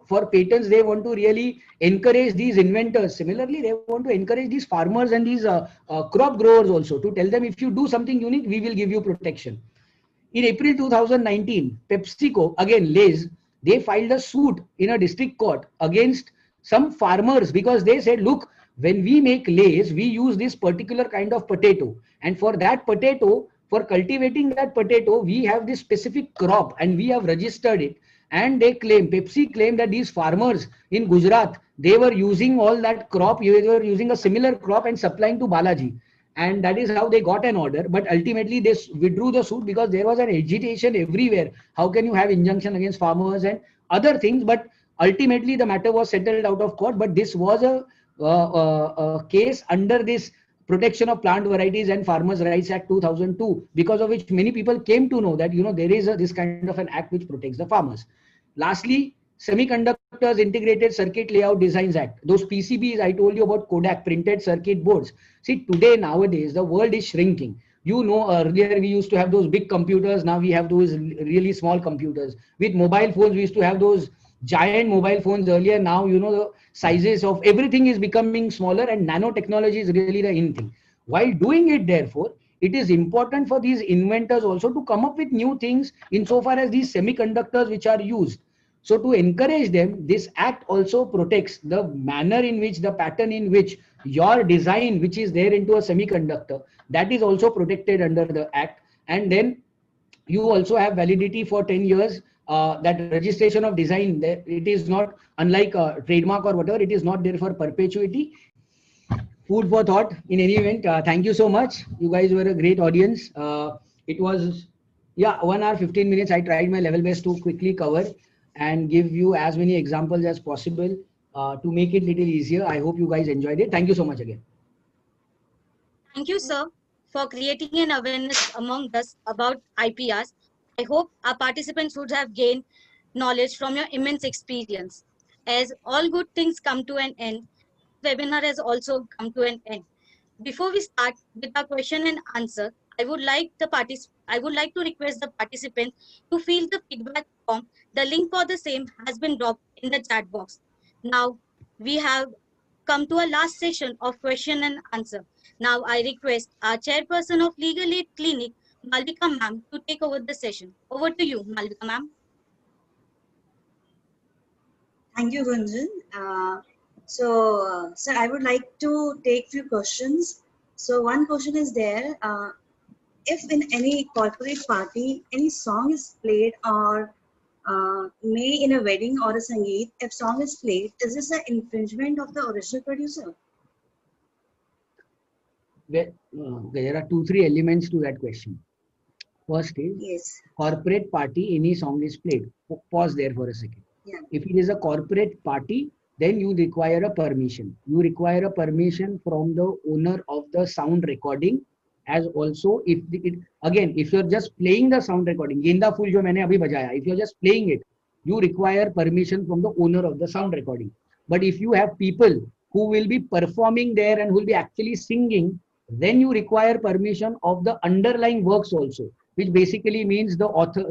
for patents, they want to really encourage these inventors. Similarly, they want to encourage these farmers and these crop growers also, to tell them, if you do something unique, we will give you protection. In April 2019, PepsiCo, again Lay's, they filed a suit in a district court against some farmers because they said, look, when we make Lay's, we use this particular kind of potato. And for that potato, for cultivating that potato, we have this specific crop and we have registered it. And they claim, Pepsi claimed that these farmers in Gujarat, they were using all that crop, they were using a similar crop and supplying to Balaji. and that is how they got an order. But ultimately they withdrew the suit because there was an agitation everywhere. How can you have injunction against farmers and other things? But ultimately the matter was settled out of court. But this was a case under this Protection of Plant Varieties and Farmers' Rights Act 2002, because of which many people came to know that there is this kind of an act which protects the farmers. Lastly, Semiconductors Integrated Circuit Layout Designs Act. Those PCBs I told you about, Kodak printed circuit boards. See, today nowadays the world is shrinking. Earlier we used to have those big computers. Now we have those really small computers. With mobile phones, we used to have those giant mobile phones earlier. Now the sizes of everything is becoming smaller, and nanotechnology is really the in thing. While doing it, therefore, it is important for these inventors also to come up with new things insofar as these semiconductors which are used. So to encourage them, this act also protects the manner in which, the pattern in which your design, which is there into a semiconductor, that is also protected under the act. And then you also have validity for 10 years. That registration of design, it is not unlike a trademark or whatever, it is not there for perpetuity. Food for thought in any event. Thank you so much. You guys were a great audience. It was 1 hour 15 minutes. I tried my level best to quickly cover and give you as many examples as possible to make it little easier. I hope you guys enjoyed it. Thank you so much again. Thank you, sir, for creating an awareness among us about IPRs. I hope our participants would have gained knowledge from your immense experience. As all good things come to an end, webinar has also come to an end. Before we start with our question and answer, I would like to request the participants to fill the feedback form. The link for the same has been dropped in the chat box. Now we have come to our last session of question and answer. Now I request our chairperson of Legal Aid Clinic, Malvika ma'am, to take over the session. Over to you, Malvika ma'am. Thank you, Gunjan. Sir, I would like to take few questions. So one question is there, if in any corporate party, any song is played or may in a wedding or a sangeet, if song is played, is this an infringement of the original producer? There are 2-3 elements to that question. First is, Yes. corporate party, any song is played. Pause there for a second. Yeah. If it is a corporate party, then you require a permission. You require a permission from the owner of the sound recording, as also if if you're just playing the sound recording, Genda Phul jo maine abhi bajaya, if you're just playing it, you require permission from the owner of the sound recording. But if you have people who will be performing there and who will be actually singing, then you require permission of the underlying works also, which basically means the author,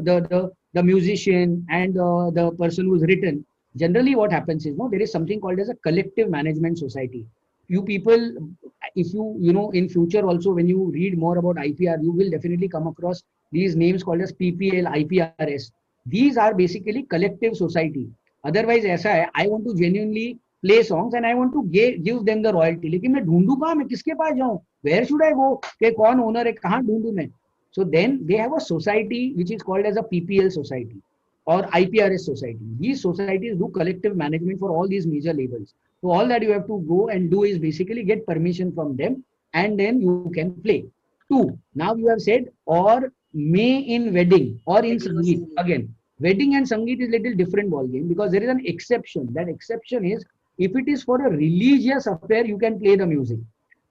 the musician, and the person who's written. Generally what happens is, there is something called as a collective management society. You people, if you in future also, when you read more about IPR, you will definitely come across these names called as PPL, IPRS. These are basically collective society. Otherwise aisa hai, I want to genuinely play songs and I want to give them the royalty. लेकिन मैं ढूंढूं कहाँ, मैं किसके पास जाऊं, where should I go, कि कौन owner है, कहाँ ढूंढूं मैं. So then they have a society which is called as a PPL society or IPRS society. These societies do collective management for all these major labels. So all that you have to go and do is basically get permission from them, and then you can play. 2. Now you have said, or may in wedding or in sangeet. Again, wedding and sangeet is little different ball game, because there is an exception. That exception is, if it is for a religious affair, you can play the music.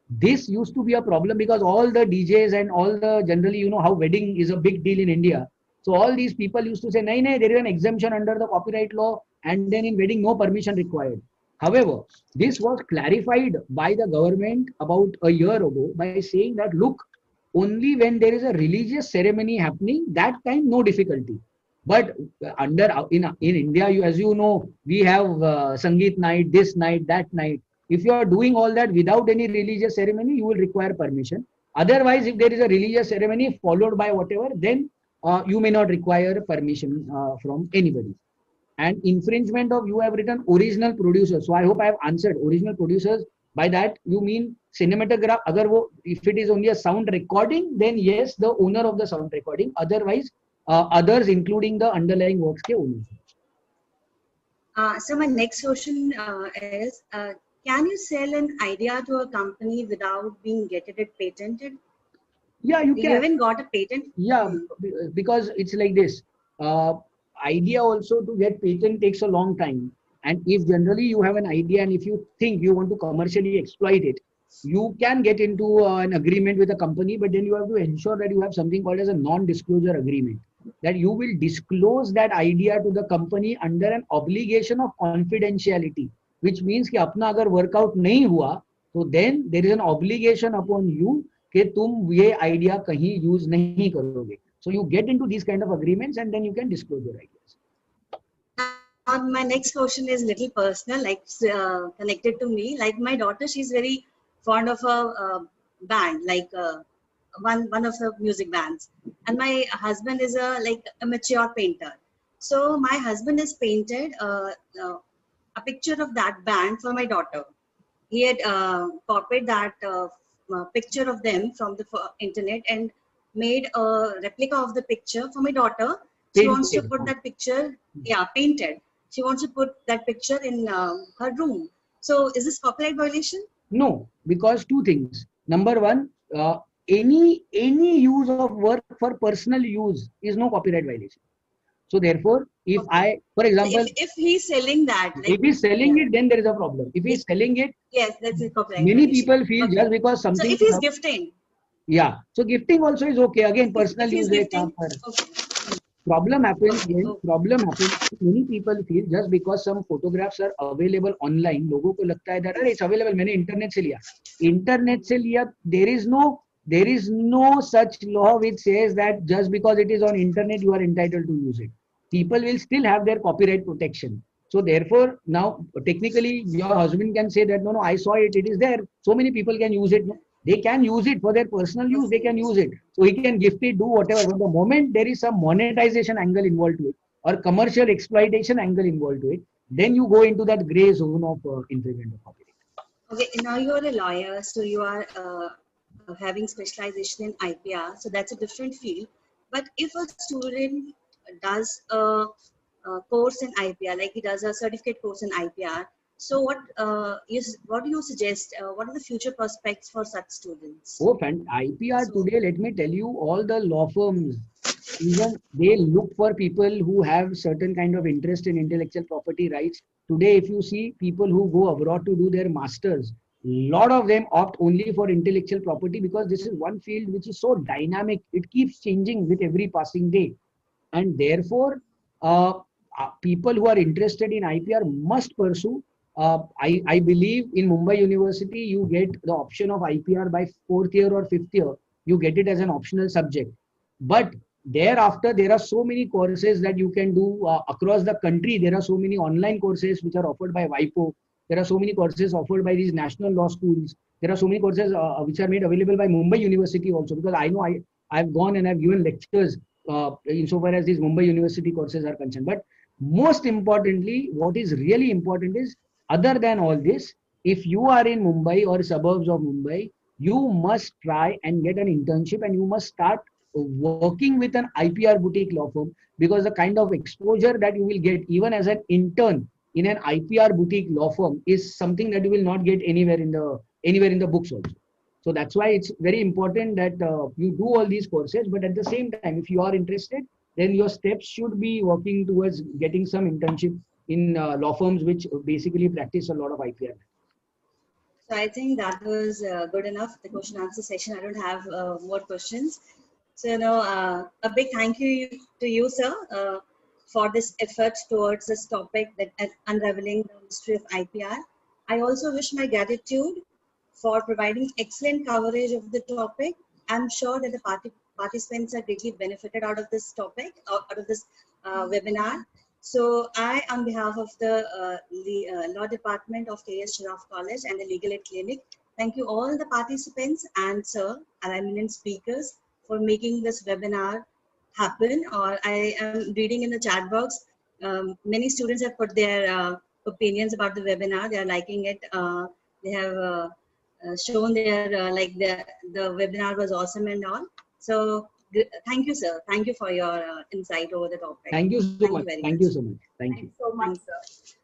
This used to be a problem because all the DJs and all the, generally, how wedding is a big deal in India. So all these people used to say, nahin, there is an exemption under the copyright law, and then in wedding, no permission required. However, this was clarified by the government about a year ago by saying that, look, only when there is a religious ceremony happening, that time, no difficulty. But in India, as you know, we have Sangeet night, this night, that night. If you are doing all that without any religious ceremony, you will require permission. Otherwise, if there is a religious ceremony followed by whatever, then you may not require permission from anybody. And infringement of, you have written original producers. So I hope I have answered original producers. By that, you mean cinematograph. If it is only a sound recording, then yes, the owner of the sound recording. Otherwise, others, including the underlying works ke owners. So my next question is, can you sell an idea to a company without being getting it patented? Yeah, you You can. haven't got a patent? Yeah, because it's like this. Uh, Idea also to get patent takes a long time. And if generally you have an idea and if you think you want to commercially exploit it, you can get into an agreement with a company, but then you have to ensure that you have something called as a non-disclosure agreement. That you will disclose that idea to the company under an obligation of confidentiality, which means कि अपना अगर workout नहीं हुआ, तो then there is an obligation upon you कि तुम ये idea कहीं यूज नहीं करोगे. So you get into these kind of agreements and then you can disclose your ideas. My next question is little personal, like connected to me. Like my daughter, she's very fond of a band, like one of the music bands. And my husband is a mature painter. So my husband has painted a picture of that band for my daughter. He had copied that picture of them from the internet and made a replica of the picture for my daughter. She wants to put that picture, painted. She wants to put that picture in her room. So is this copyright violation? No, because two things. Number one, any use of work for personal use is no copyright violation. So therefore, if for example, so if he's selling that, like, if he's selling it, then there is a problem. If he's selling it, yes, that's a copyright many violation. people feel just because something. So if he's gifting, yeah, so gifting also is okay. Again, personal if he's use. gifting, Problem happens many people feel just because some photographs are available online, लोगों को लगता है that it's available, मैंने internet से लिया. There is no such law which says that just because it is on internet you are entitled to use it. People will still have their copyright protection. So therefore, now technically your husband can say that no, I saw it, it is there. So many people can use it. No? They can use it for their personal use, they can use it. So he can gift it, do whatever. But the moment there is some monetization angle involved to it or commercial exploitation angle involved to it, then you go into that gray zone of infringement of copyright. Okay, now you're a lawyer, so you are having specialization in IPR, so that's a different field. But if a student does a course in IPR, like he does a certificate course in IPR, so what do you suggest? What are the future prospects for such students? Oh, IPR today, let me tell you, all the law firms, even they look for people who have certain kind of interest in intellectual property rights. Today, if you see people who go abroad to do their masters, a lot of them opt only for intellectual property because this is one field which is so dynamic. It keeps changing with every passing day. And therefore, people who are interested in IPR must pursue. I believe in Mumbai University, you get the option of IPR by 4th year or 5th year. You get it as an optional subject. But thereafter, there are so many courses that you can do across the country. There are so many online courses which are offered by WIPO. There are so many courses offered by these national law schools. There are so many courses which are made available by Mumbai University also, because I know I've gone and I've given lectures insofar as these Mumbai University courses are concerned. But most importantly, what is really important is, other than all this, if you are in Mumbai or suburbs of Mumbai, you must try and get an internship and you must start working with an IPR boutique law firm, because the kind of exposure that you will get even as an intern in an IPR boutique law firm is something that you will not get anywhere in the books also. So that's why it's very important that you do all these courses, but at the same time, if you are interested, then your steps should be working towards getting some internship in law firms which basically practice a lot of IPR. So I think that was good enough, the question answer session. I don't have more questions. So, a big thank you to you, sir, for this effort towards this topic, that unraveling the mystery of IPR. I also wish my gratitude for providing excellent coverage of the topic. I'm sure that the participants are greatly benefited out of this topic, out of this webinar. So I, on behalf of the Law Department of K.S. Shroff College and the Legal Aid Clinic, thank you all the participants and sir, our eminent speakers, for making this webinar happen. Or I am reading in the chat box, many students have put their opinions about the webinar. They are liking it. They have shown their like the webinar was awesome and all. So thank you, sir. Thank you for your insight over the topic. Thank you so much. Thank you so much. Thank you so much, sir.